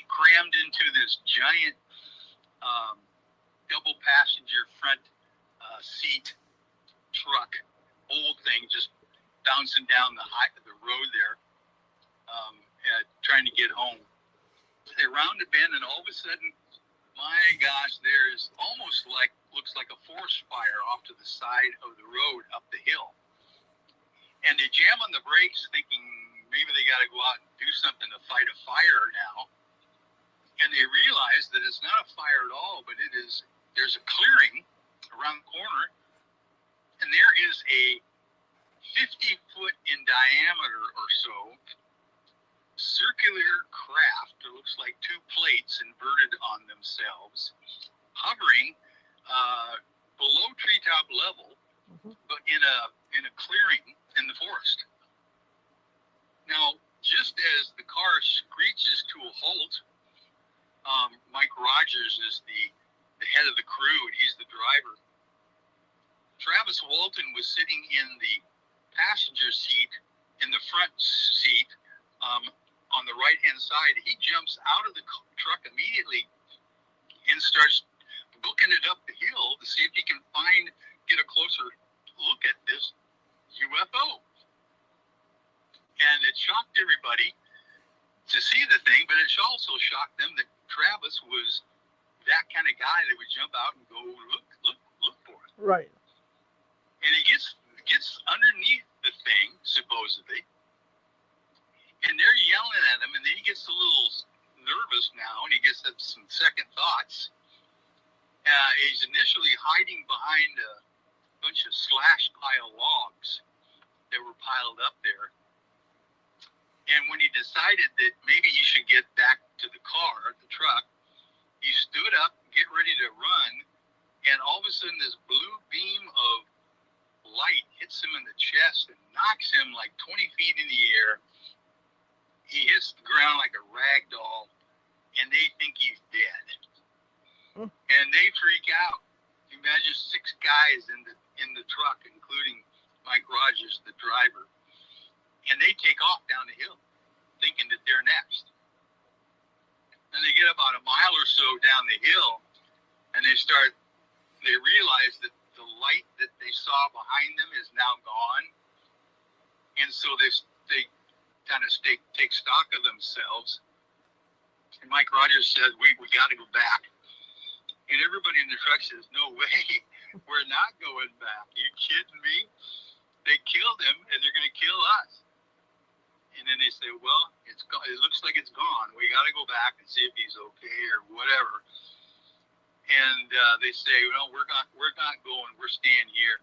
crammed into this giant double passenger front seat truck, old thing, just bouncing down the road there, trying to get home. They round a bend, and all of a sudden, my gosh, there's looks like a forest fire off to the side of the road up the hill. And they jam on the brakes thinking maybe they got to go out and do something to fight a fire now. And they realize that it's not a fire at all, but there's a clearing around the corner, and there is a 50-foot in diameter or so circular craft that looks like 2 plates inverted on themselves, hovering below treetop level, but in a clearing in the forest. Now, just as the car screeches to a halt, Mike Rogers is the head of the crew, and he's the driver. Travis Walton was sitting in the passenger seat, in the front seat, on the right-hand side. He jumps out of the truck immediately and starts booking it up the hill to see if he can get a closer look at this UFO. And it shocked everybody to see the thing, but it also shocked them that Travis was that kind of guy that would jump out and go look for it. Right. And he gets underneath the thing, supposedly, and they're yelling at him, and then he gets a little nervous now, and he gets some second thoughts. He's initially hiding behind a bunch of slash pile logs that were piled up there. And when he decided that maybe he should get back to the car, the truck, he stood up, get ready to run, and all of a sudden this blue beam of light hits him in the chest and knocks him like 20 feet in the air. He hits the ground like a rag doll, and they think he's dead. And they freak out. Imagine 6 guys in the truck, including Mike Rogers, the driver. And they take off down the hill, thinking that they're next. about a mile or so down the hill, and they realize that the light that they saw behind them is now gone, and so they kind of take stock of themselves. And Mike Rogers said, we got to go back. And everybody in the truck says, no way, we're not going back. Are you kidding me? They killed him, and they're going to kill us. And then they say, well, it looks like it's gone. We got to go back and see if he's okay or whatever. And they say, no, we're not going. We're staying here.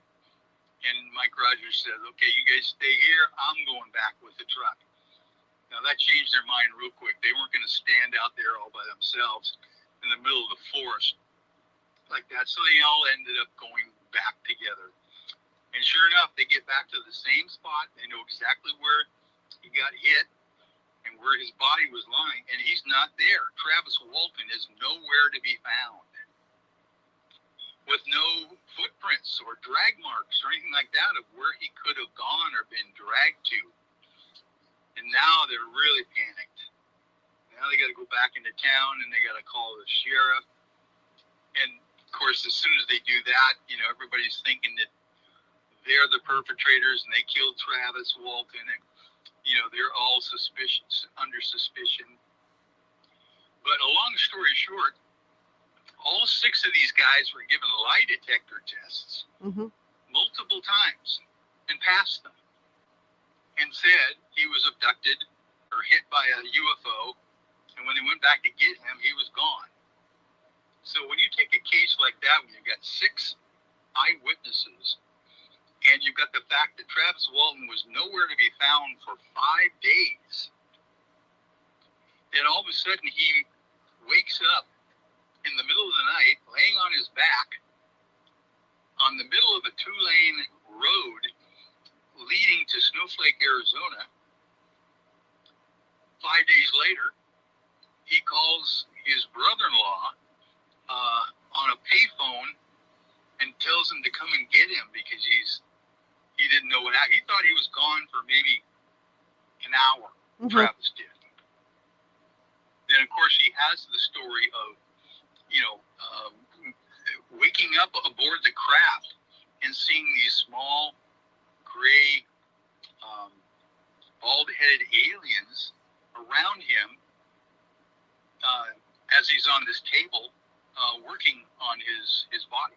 And Mike Rogers says, okay, you guys stay here. I'm going back with the truck. Now, that changed their mind real quick. They weren't going to stand out there all by themselves in the middle of the forest like that. So they all ended up going back together. And sure enough, they get back to the same spot. They know exactly where he got hit and where his body was lying. And he's not there. Travis Walton is nowhere to be found, with no footprints or drag marks or anything like that of where he could have gone or been dragged to. And now they're really panicked. Now they got to go back into town and they got to call the sheriff. And of course, as soon as they do that, everybody's thinking that they're the perpetrators and they killed Travis Walton, and they're all under suspicion. But a long story short, all 6 of these guys were given lie detector tests multiple times and passed them, and said he was abducted or hit by a UFO, and when they went back to get him, he was gone. So when you take a case like that, when you've got 6 eyewitnesses, and you've got the fact that Travis Walton was nowhere to be found for 5 days, then all of a sudden he wakes up in the middle of the night, laying on his back on the middle of a 2-lane road leading to Snowflake, Arizona. 5 days later, he calls his brother-in-law on a payphone and tells him to come and get him because he didn't know what happened. He thought he was gone for maybe an hour. Travis did. Then, of course, he has the story of, waking up aboard the craft and seeing these small, gray, bald-headed aliens around him as he's on this table working on his body.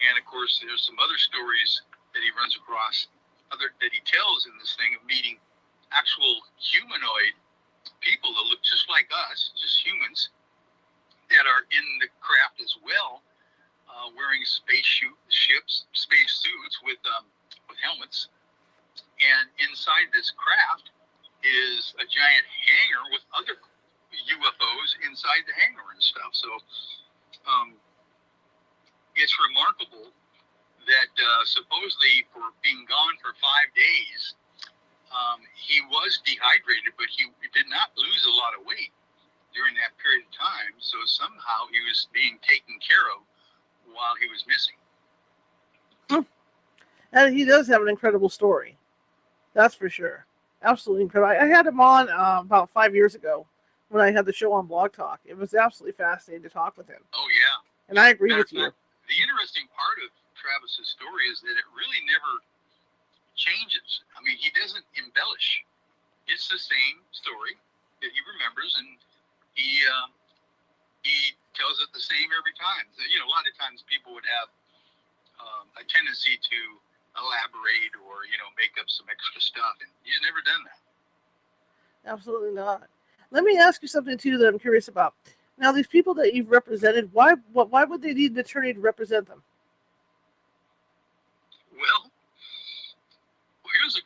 And, of course, there's some other stories that he runs across, that he tells in this thing of meeting actual humanoid people that look just like us, just humans, that are in the craft as well, wearing space suits with helmets. And inside this craft is a giant hangar with other UFOs inside the hangar and stuff. So it's remarkable that supposedly for being gone for 5 days, he was dehydrated, but he did not lose a lot of weight during that period of time. So somehow he was being taken care of while he was missing. And he does have an incredible story. That's for sure. Absolutely incredible. I had him on about 5 years ago when I had the show on Blog Talk. It was absolutely fascinating to talk with him. Oh, yeah. And I agree with you. The interesting part of Travis's story is that it really never changes. I mean, he doesn't embellish. It's the same story that he remembers, and he tells it the same every time. So, a lot of times people would have a tendency to elaborate or, make up some extra stuff, and he's never done that. Absolutely not. Let me ask you something, too, that I'm curious about. Now, these people that you've represented, why would they need an attorney to represent them? Well, here's the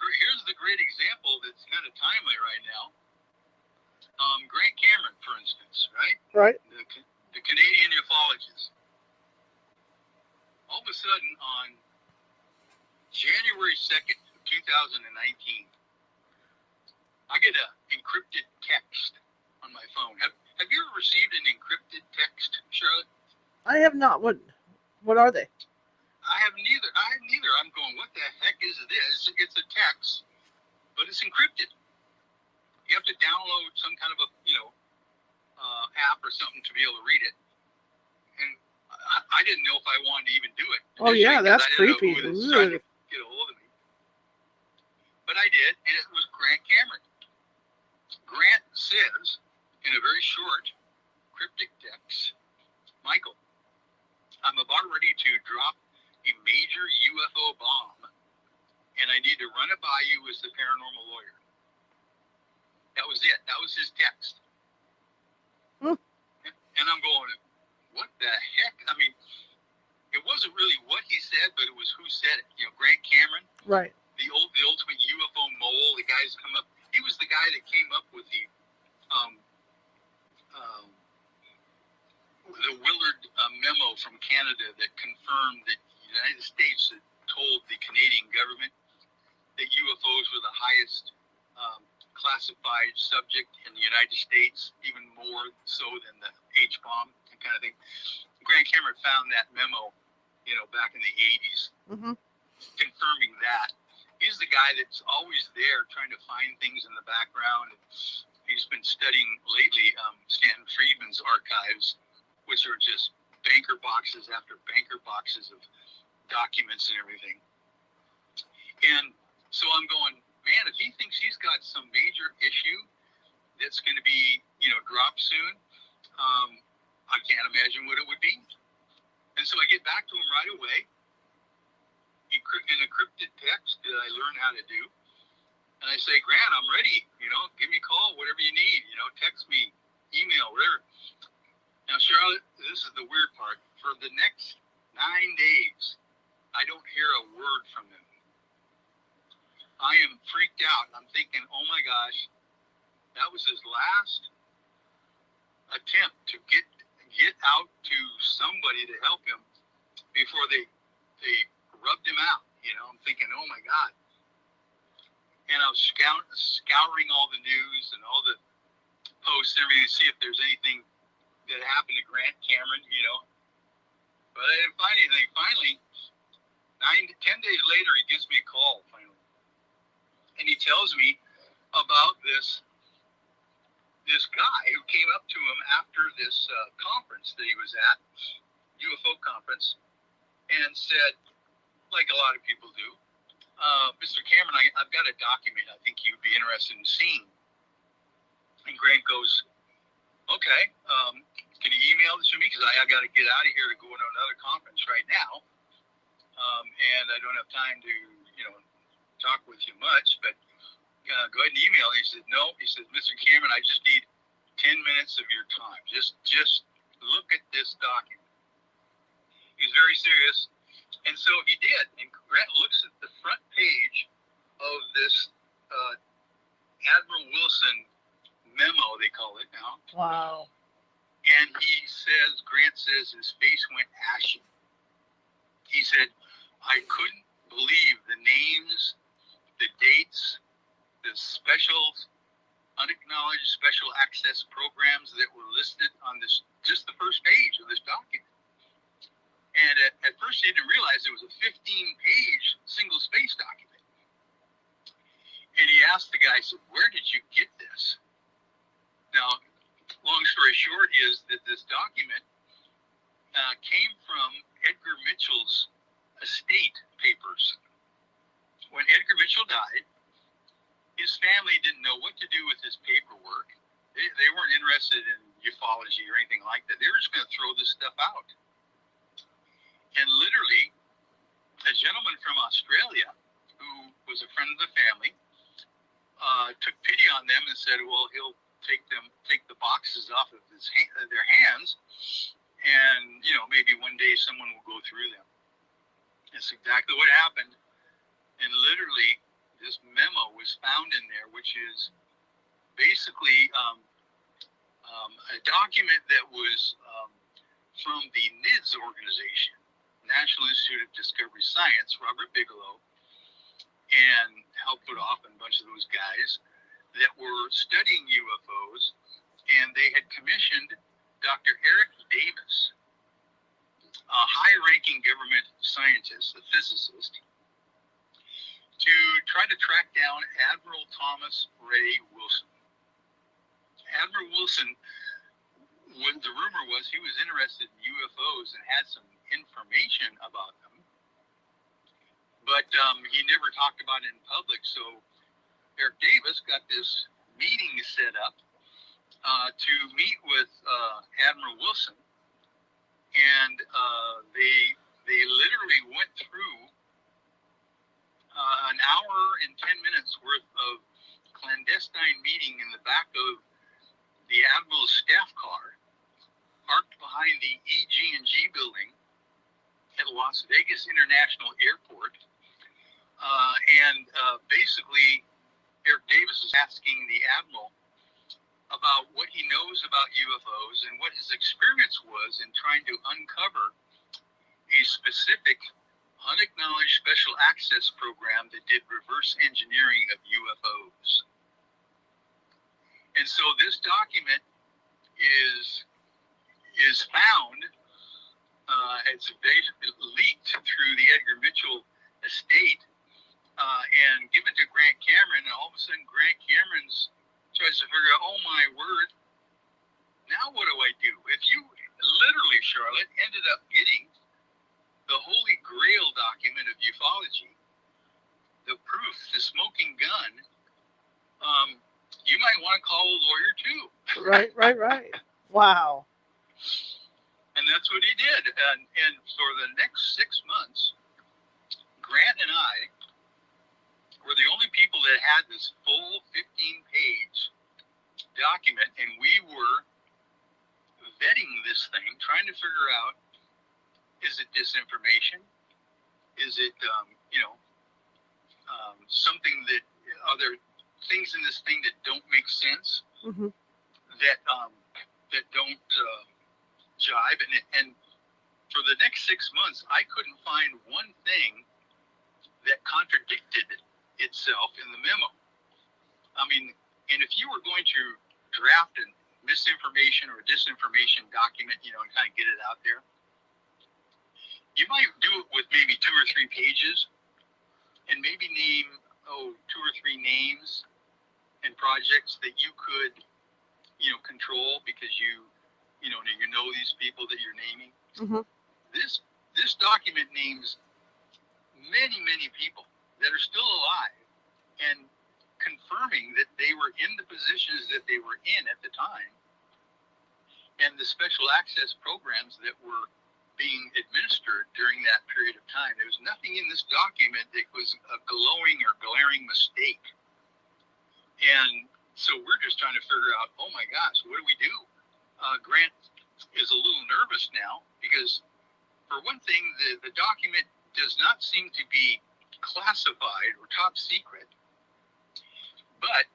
great example that's kind of timely right now. Grant Cameron, for instance, right? Right. The Canadian ufologist. All of a sudden, on January 2nd, 2019, I get an encrypted text on my phone. Have you ever received an encrypted text, Charlotte? I have not. What are they? I have neither. I'm going, what the heck is this? It's a text, but it's encrypted. You have to download some kind of a app or something to be able to read it. And I didn't know if I wanted to even do it. Oh yeah, that's I didn't creepy. know who was trying to get a hold of me. But I did, and it was Grant Cameron. Grant says, in a very short, cryptic text, Michael, I'm about ready to drop a major UFO bomb, and I need to run it by you as the paranormal lawyer. That was it. That was his text. And I'm going, what the heck? I mean, it wasn't really what he said, but it was who said it. Grant Cameron, Right. the ultimate UFO mole. The guy's come up. He was the guy that came up with the Willard memo from Canada that confirmed that the United States had told the Canadian government that UFOs were the highest classified subject in the United States, even more so than the H-bomb, that kind of thing. Grant Cameron found that memo, back in the 80s, confirming that. He's the guy that's always there trying to find things in the background. He's been studying lately Stanton Friedman's archives, which are just banker boxes after banker boxes of documents and everything. And so I'm going, man, if he thinks he's got some major issue that's going to be, dropped soon, I can't imagine what it would be. And so I get back to him right away in encrypted text that I learned how to do. And I say, Grant, I'm ready. Give me a call, whatever you need. Text me, email, whatever. Now, Charlotte, this is the weird part. For the next 9 days, I don't hear a word from him. I am freaked out. I'm thinking, oh my gosh, that was his last attempt to get out to somebody to help him before they rubbed him out. I'm thinking, oh my God. And I was scouring all the news and all the posts and everything to see if there's anything that happened to Grant Cameron, But I didn't find anything. Finally, 9 to 10 days later, he gives me a call, finally. And he tells me about this guy who came up to him after this conference that he was at, UFO conference, and said, like a lot of people do, Mr. Cameron, I've got a document I think you'd be interested in seeing. And Grant goes, okay, can you email this to me? Because I got to get out of here to go to another conference right now. And I don't have time to, talk with you much, but go ahead and email. He said, no. He said, Mr. Cameron, I just need 10 minutes of your time. Just look at this document. He's very serious. And so he did. And Grant looks at the front page of this Admiral Wilson memo, they call it now. Wow. And Grant says his face went ashy. He said, I couldn't believe the names, the dates, the unacknowledged special access programs that were listed on just the first page of this document. And at first he didn't realize it was a 15-page single-space document. And he asked the guy, said, where did you get this? Now, long story short is that this document came from Edgar Mitchell's estate papers. When Edgar Mitchell died, his family didn't know what to do with his paperwork. They weren't interested in ufology or anything like that. They were just going to throw this stuff out. And literally, a gentleman from Australia who was a friend of the family took pity on them and said, well, he'll take the boxes off of their hands, and maybe one day someone will go through them. That's exactly what happened. And literally, this memo was found in there, which is basically a document that was from the NIDS organization, National Institute of Discovery Science, Robert Bigelow, and Hal Puthoff and a bunch of those guys that were studying UFOs, and they had commissioned Dr. Eric Davis, a high-ranking government scientist, a physicist, to try to track down Admiral Thomas Ray Wilson. Admiral Wilson what the rumor was, he was interested in UFOs and had some information about them, but he never talked about it in public. So Eric Davis got this meeting set up to meet with Admiral Wilson, and they literally went through an hour and 10 minutes worth of clandestine meeting in the back of the Admiral's staff car, parked behind the EG&G building at Las Vegas International Airport. Basically, Eric Davis is asking the Admiral about what he knows about UFOs and what his experience was in trying to uncover a specific unacknowledged special access program that did reverse engineering of UFOs. And so this document is found, it's basically leaked through the Edgar Mitchell estate and given to Grant Cameron, and all of a sudden Grant Cameron's tries to figure out, oh my word, now what do I do? If you literally, Charlotte, ended up getting the holy grail document of ufology, the proof, the smoking gun, you might want to call a lawyer too. Right. Wow. And that's what he did. And for the next 6 months, Grant and I were the only people that had this full 15-page document, and we were vetting this thing, trying to figure out, is it disinformation? Is it, something that, are there things in this thing that don't make sense, Mm-hmm. that don't jive? And for the next 6 months, I couldn't find one thing that contradicted itself in the memo. I mean, and if you were going to draft a misinformation or disinformation document, and kind of get it out there, you might do it with maybe 2 or 3 pages and maybe name, 2 or 3 names and projects that you could, control because you know these people that you're naming. Mm-hmm. This document names many, many people that are still alive and confirming that they were in the positions that they were in at the time and the special access programs that were being administered during that period of time. There was nothing in this document that was a glowing or glaring mistake. And so we're just trying to figure out, oh my gosh, what do we do? Grant is a little nervous now because, for one thing, the document does not seem to be classified or top secret, but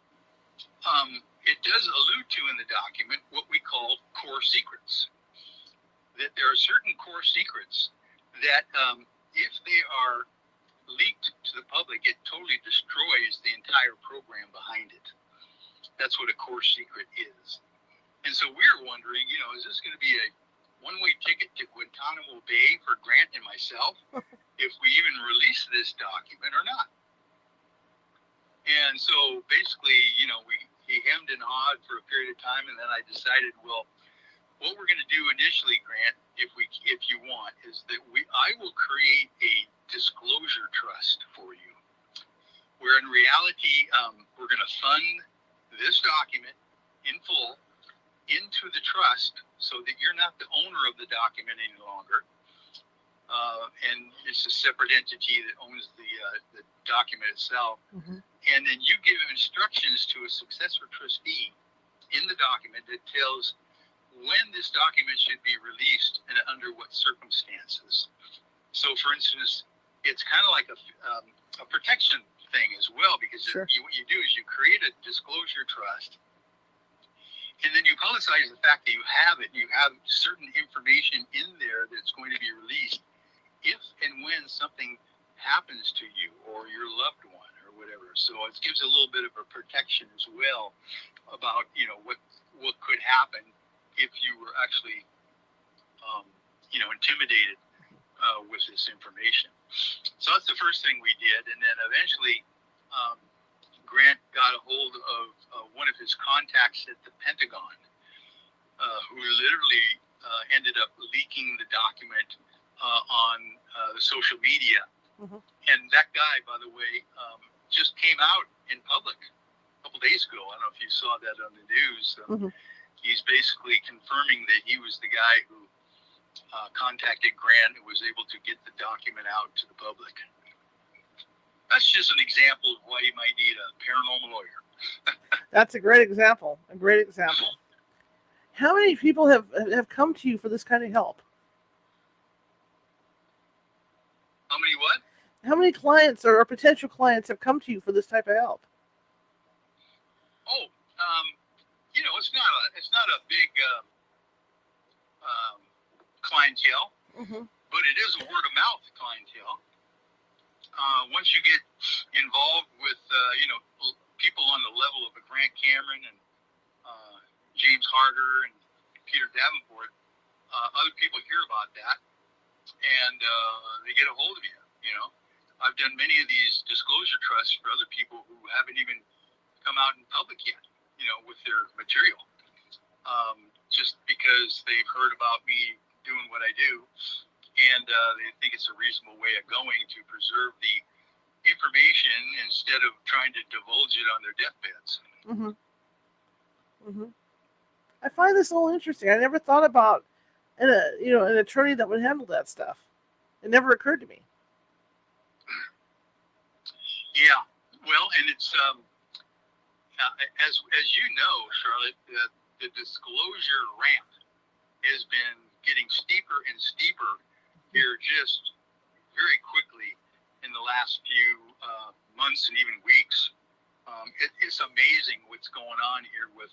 it does allude to in the document what we call core secrets. That there are certain core secrets that if they are leaked to the public, it totally destroys the entire program behind it. That's what a core secret is. And so we're wondering, is this going to be a one-way ticket to Guantanamo Bay for Grant and myself if we even release this document or not? And so basically, he hemmed and hawed for a period of time, and then I decided, well, what we're going to do initially, Grant, if you want, is that I will create a disclosure trust for you, where in reality, we're going to fund this document in full into the trust so that you're not the owner of the document any longer. And it's a separate entity that owns the document itself. Mm-hmm. And then you give instructions to a successor trustee in the document that tells when this document should be released and under what circumstances. So, for instance, it's kind of like a protection thing as well, because Sure. what you do is you create a disclosure trust, and then you publicize the fact that you have it. You have certain information in there that's going to be released if and when something happens to you or your loved one or whatever. So it gives a little bit of a protection as well about, what could happen if you were actually, intimidated with this information. So that's the first thing we did. And then eventually Grant got a hold of one of his contacts at the Pentagon. who literally ended up leaking the document on the social media. Mm-hmm. And that guy, by the way, just came out in public a couple days ago. I don't know if you saw that on the news. Mm-hmm. He's basically confirming that he was the guy who contacted Grant and was able to get the document out to the public. That's just an example of why you might need a paranormal lawyer. That's a great example. A great example. How many people have come to you for this kind of help? How many what? How many clients or potential clients have come to you for this type of help? Oh, it's not a big clientele, Mm-hmm. but it is a word of mouth clientele. Once you get involved with people on the level of a Grant Cameron and James Harder and Peter Davenport, other people hear about that and they get a hold of you. I've done many of these disclosure trusts for other people who haven't even come out in public yet, with their material, just because they've heard about me doing what I do, and they think it's a reasonable way of going to preserve the information instead of trying to divulge it on their deathbeds. Mm-hmm. Mm-hmm. I find this a little interesting. I never thought about an attorney that would handle that stuff. It never occurred to me. Yeah, well, and it's as you know, Charlotte, the disclosure ramp has been getting steeper and steeper here just very quickly in the last few months and even weeks. It's amazing what's going on here with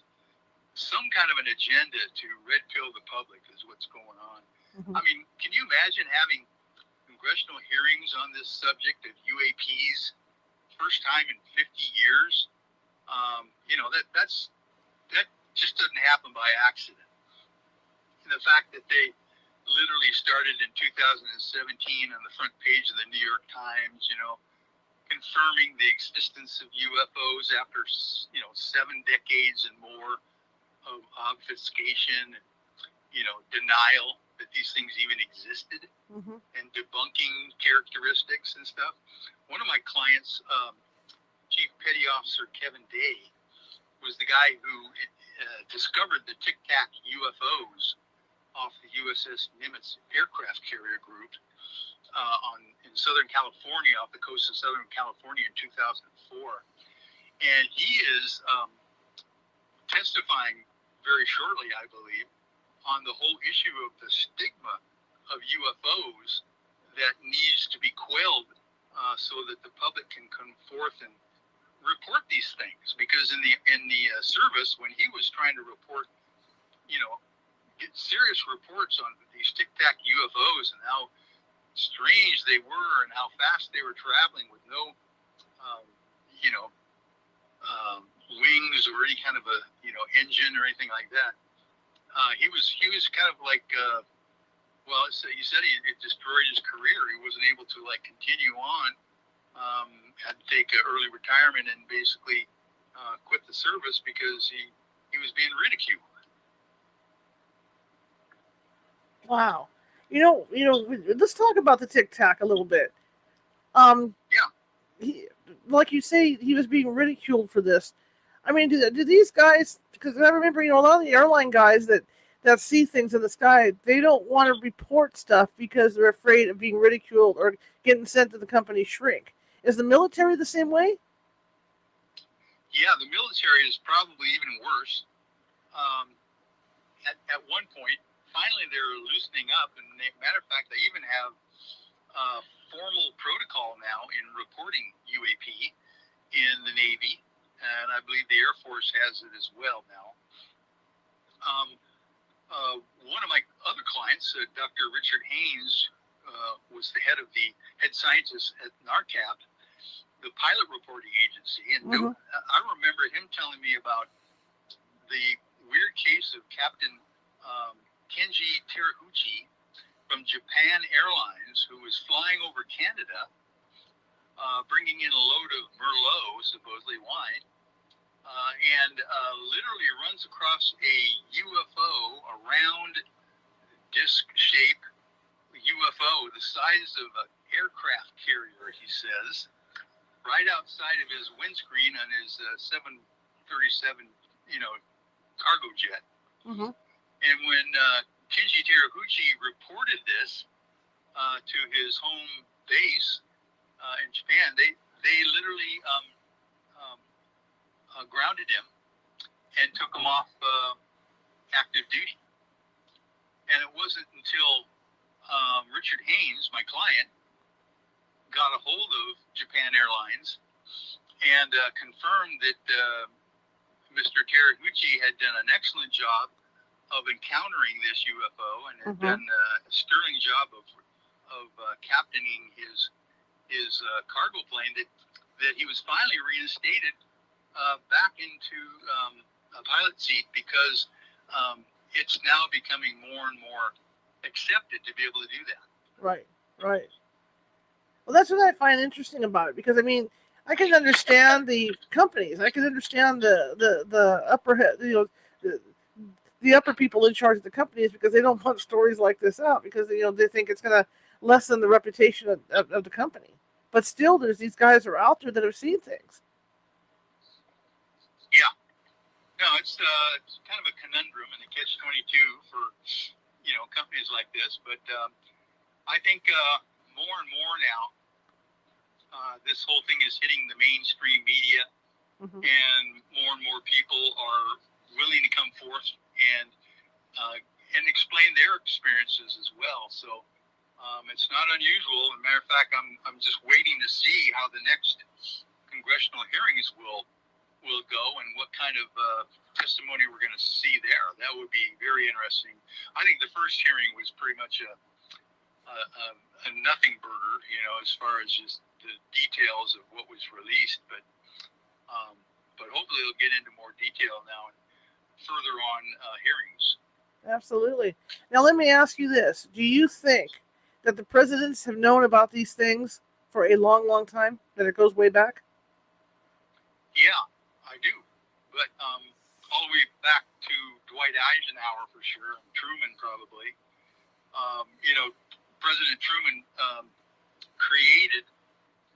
some kind of an agenda to red pill the public is what's going on. Mm-hmm. I mean, can you imagine having congressional hearings on this subject of UAPs first time in 50 years? That just doesn't happen by accident. And the fact that they literally started in 2017 on the front page of the New York Times, confirming the existence of UFOs after 7 decades and more of obfuscation, denial that these things even existed, Mm-hmm. and debunking characteristics and stuff. One of my clients, Chief Petty Officer Kevin Day, was the guy who discovered the Tic Tac UFOs off the USS Nimitz aircraft carrier group in Southern California, off the coast of Southern California in 2004. And he is testifying very shortly, I believe, on the whole issue of the stigma of UFOs that needs to be quelled so that the public can come forth and report these things. Because in the service, when he was trying to report, get serious reports on these Tic Tac UFOs and how strange they were and how fast they were traveling with no, wings or any kind of a engine or anything like that. He was kind of like, he said it destroyed his career. He wasn't able to continue on. Had to take an early retirement and basically quit the service because he was being ridiculed. Wow. Let's talk about the Tic Tac a little bit. Yeah. Like you say, he was being ridiculed for this. I mean, do these guys? Because I remember, a lot of the airline guys that see things in the sky, they don't want to report stuff because they're afraid of being ridiculed or getting sent to the company shrink. Is the military the same way? Yeah, the military is probably even worse. At one point, finally they're loosening up, and matter of fact, they even have formal protocol now in reporting UAP in the Navy, and I believe the Air Force has it as well now. One of my other clients, Dr. Richard Haynes, was the head scientist at NARCAP, the pilot reporting agency, and Mm-hmm. I remember him telling me about the weird case of Captain Kenji Terahuchi from Japan Airlines, who was flying over Canada, bringing in a load of Merlot, supposedly wine, and literally runs across a UFO a round disc shape UFO the size of an aircraft carrier, he says, right outside of his windscreen on his 737, cargo jet. Mm-hmm. And when Kenji Terahuchi reported this to his home base in Japan, they literally grounded him and took him off active duty. And it wasn't until Richard Haynes, my client, got a hold of Japan Airlines and confirmed that Mr. Terahuchi had done an excellent job of encountering this UFO and had done a sterling job of captaining his cargo plane, that he was finally reinstated back into a pilot seat, because it's now becoming more and more accepted to be able to do that. Right. Well, that's what I find interesting about it, because I mean, I can understand the companies, I can understand the upper head, the upper people in charge of the companies, because they don't put stories like this out, because they think it's going to lessen the reputation of the company. But still, there's these guys who are out there that have seen things. Yeah. No, it's kind of a conundrum and a catch-22 for companies like this. But I think more and more now, this whole thing is hitting the mainstream media, and more people are willing to come forth and explain their experiences as well. So it's not unusual. As a matter of fact, I'm just waiting to see how the next congressional hearings will go and what kind of testimony we're going to see there. That would be very interesting. I think the first hearing was pretty much a nothing burger, as far as just the details of what was released. But hopefully it'll get into more detail now and further on hearings. Absolutely. Now let me ask you this: do you think that the presidents have known about these things for a long, long time? That it goes way back? Yeah, I do. But all the way back to Dwight Eisenhower for sure, and Truman probably. President Truman created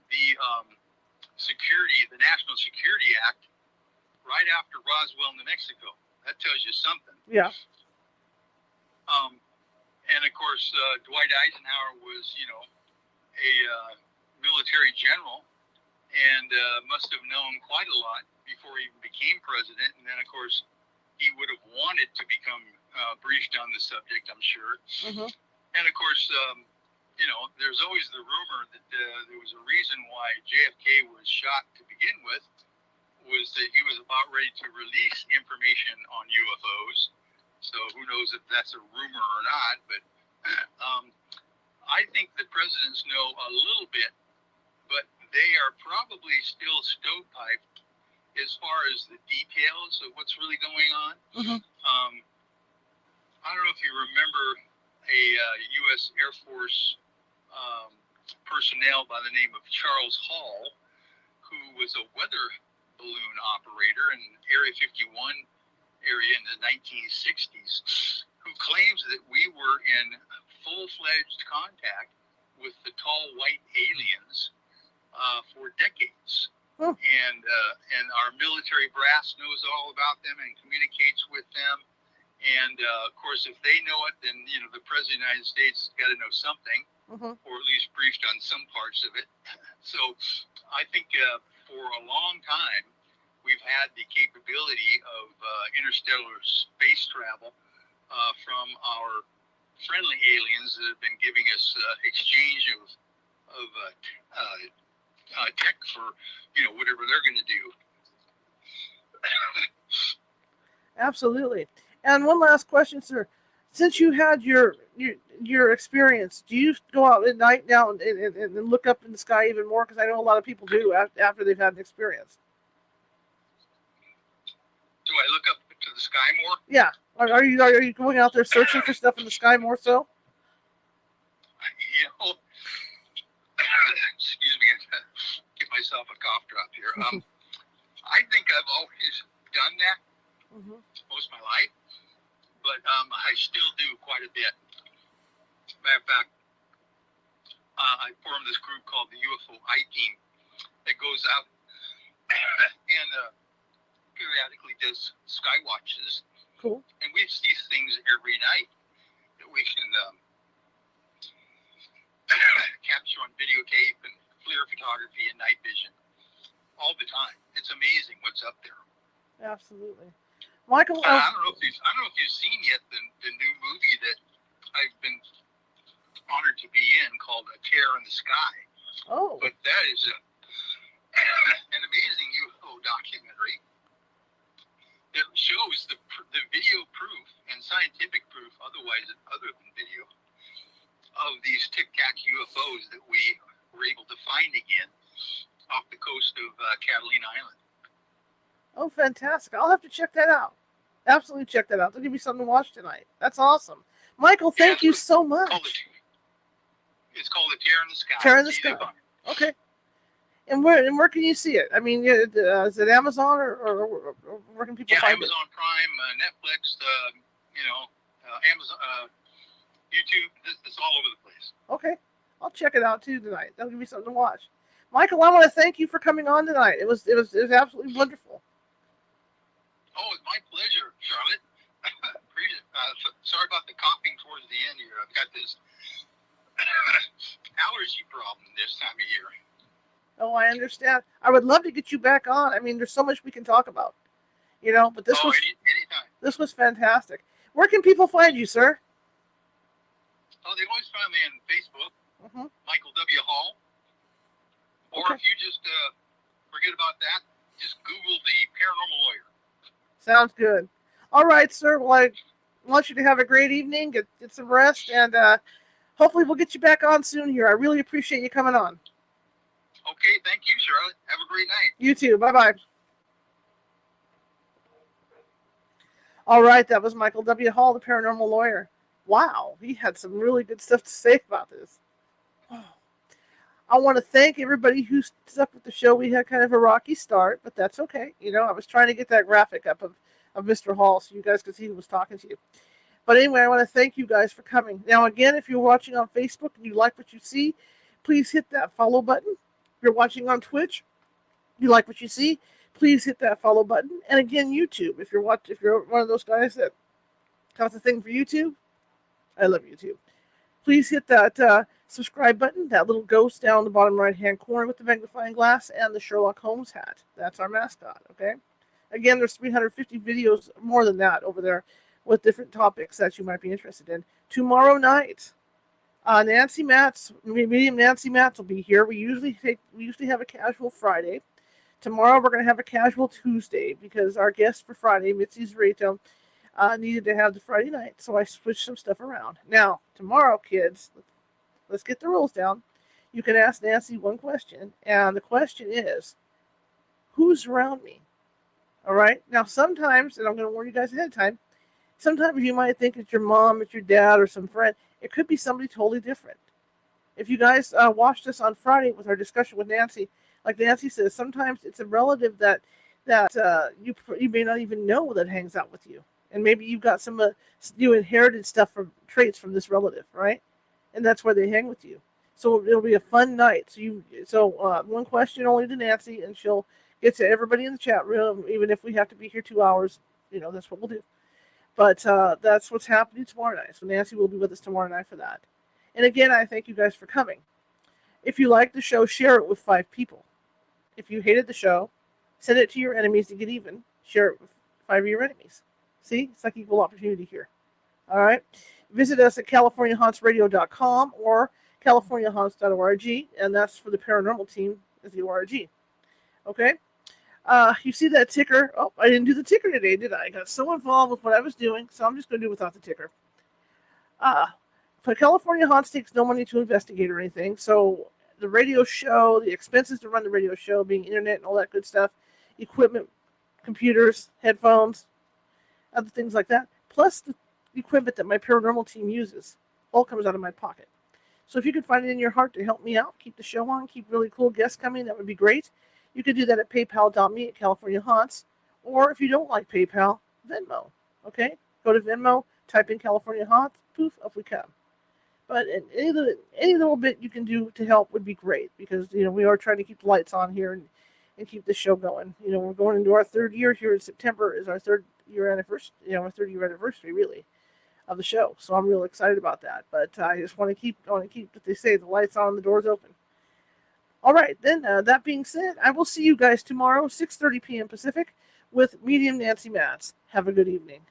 the the National Security Act right after Roswell, New Mexico. That tells you something. Yeah. And of course, Dwight Eisenhower was, a military general, and must have known quite a lot before he even became president. And then, of course, he would have wanted to become briefed on the subject, I'm sure. And of course, there's always the rumor that there was a reason why JFK was shot to begin with, was that he was about ready to release information on UFOs. So who knows if that's a rumor or not, but I think the presidents know a little bit, but they are probably still stovepiped as far as the details of what's really going on. I don't know if you remember a U.S. Air Force personnel by the name of Charles Hall, who was a weather balloon operator in Area 51 area in the 1960s, who claims that we were in full-fledged contact with the tall white aliens for decades. And our military brass knows all about them and communicates with them. And of course, if they know it, then the President of the United States has got to know something, or at least briefed on some parts of it. So I think for a long time, we've had the capability of interstellar space travel from our friendly aliens that have been giving us exchange of tech for whatever they're going to do. Absolutely. And one last question, sir. Since you had your experience, do you go out at night now and look up in the sky even more? Because I know a lot of people do after they've had an experience. Do I look up to the sky more? Yeah. Are you going out there searching for stuff in the sky more so? Excuse me, I get myself a cough drop here. I think I've always done that most of my life, but I still do quite a bit. Matter of fact, I formed this group called the UFO I-Team that goes out and periodically does sky watches. Cool. And we see things every night that we can capture on videotape and FLIR photography and night vision all the time. It's amazing what's up there. Absolutely. Michael, I don't know if you've seen yet the new movie that I've been honored to be in called A Tear in the Sky. Oh. But that is an amazing UFO documentary that shows the video proof and scientific proof, other than video, of these tic-tac UFOs that we were able to find again off the coast of Catalina Island. Oh, fantastic. I'll have to check that out. Absolutely check that out. They'll give me something to watch tonight. That's awesome. Michael, thank you so much. It's called A Tear in the Sky. Tear in the Sky. Okay. And where can you see it? I mean, is it Amazon or where can people find it? Amazon Prime, Netflix, Amazon, YouTube. It's all over the place. Okay. I'll check it out too tonight. That'll give me something to watch. Michael, I want to thank you for coming on tonight. It was absolutely wonderful. Oh, it's my pleasure, Charlotte. Sorry about the coughing towards the end here. I've got this allergy problem this time of year. Oh, I understand. I would love to get you back on. I mean, there's so much we can talk about, but this anytime. This was fantastic. Where can people find you, sir? Oh, they always find me on Facebook, Michael W. Hall. Or Okay. if you just forget about that, just Google the Paranormal Lawyer. Sounds good. All right, sir. Well, I want you to have a great evening, get some rest, and hopefully we'll get you back on soon here. I really appreciate you coming on. Okay, thank you, Charlotte. Have a great night. You too. Bye-bye. All right, that was Michael W. Hall, the Paranormal Lawyer. Wow, he had some really good stuff to say about this. I want to thank everybody who stuck with the show. We had kind of a rocky start, but that's okay. I was trying to get that graphic up of Mr. Hall so you guys could see who was talking to you. But anyway, I want to thank you guys for coming. Now, again, if you're watching on Facebook and you like what you see, please hit that follow button. If you're watching on Twitch, you like what you see, please hit that follow button. And again, YouTube, if you're one of those guys that has a thing for YouTube, I love YouTube. Please hit that subscribe button, that little ghost down the bottom right-hand corner with the magnifying glass and the Sherlock Holmes hat. That's our mascot, okay? Again, there's 350 videos, more than that, over there with different topics that you might be interested in. Tomorrow night, Nancy Matz, medium Nancy Matz will be here. We usually have a casual Friday. Tomorrow we're going to have a casual Tuesday because our guest for Friday, Mitzi Zerito, needed to have the Friday night, so I switched some stuff around. Now, tomorrow, kids, let's get the rules down. You can ask Nancy one question, and the question is, who's around me? All right? Now, sometimes, and I'm going to warn you guys ahead of time, sometimes you might think it's your mom, it's your dad, or some friend. It could be somebody totally different. If you guys watched us on Friday with our discussion with Nancy, like Nancy says, sometimes it's a relative that you may not even know that hangs out with you. And maybe you've got some you inherited stuff from traits from this relative, right? And that's where they hang with you. So it'll be a fun night. So one question only to Nancy, and she'll get to everybody in the chat room, even if we have to be here 2 hours. That's what we'll do. But that's what's happening tomorrow night. So Nancy will be with us tomorrow night for that. And again, I thank you guys for coming. If you like the show, share it with 5 people. If you hated the show, send it to your enemies to get even. Share it with 5 of your enemies. See, it's like equal opportunity here. All right. Visit us at CaliforniaHauntsRadio.com or CaliforniaHaunts.org, and that's for the paranormal team is the ORG. Okay. You see that ticker? Oh, I didn't do the ticker today, did I? I got so involved with what I was doing, so I'm just going to do without the ticker. But California Haunts takes no money to investigate or anything, so the radio show, the expenses to run the radio show, being internet and all that good stuff, equipment, computers, headphones, other things like that, plus the equipment that my paranormal team uses, all comes out of my pocket. So if you could find it in your heart to help me out, keep the show on, keep really cool guests coming, that would be great. You could do that at paypal.me at California Haunts, or if you don't like PayPal, Venmo. Okay? Go to Venmo, type in California haunts, poof, up we come. But any little bit you can do to help would be great, because we are trying to keep the lights on here and keep the show going. We're going into our 3rd year here in September. Is our 3rd year anniversary. Our 3rd year anniversary really of the show. So I'm real excited about that. But I just want to keep what they say, the lights on, the doors open. All right, then. That being said, I will see you guys tomorrow, 6:30 p.m. Pacific, with Medium Nancy Matz. Have a good evening.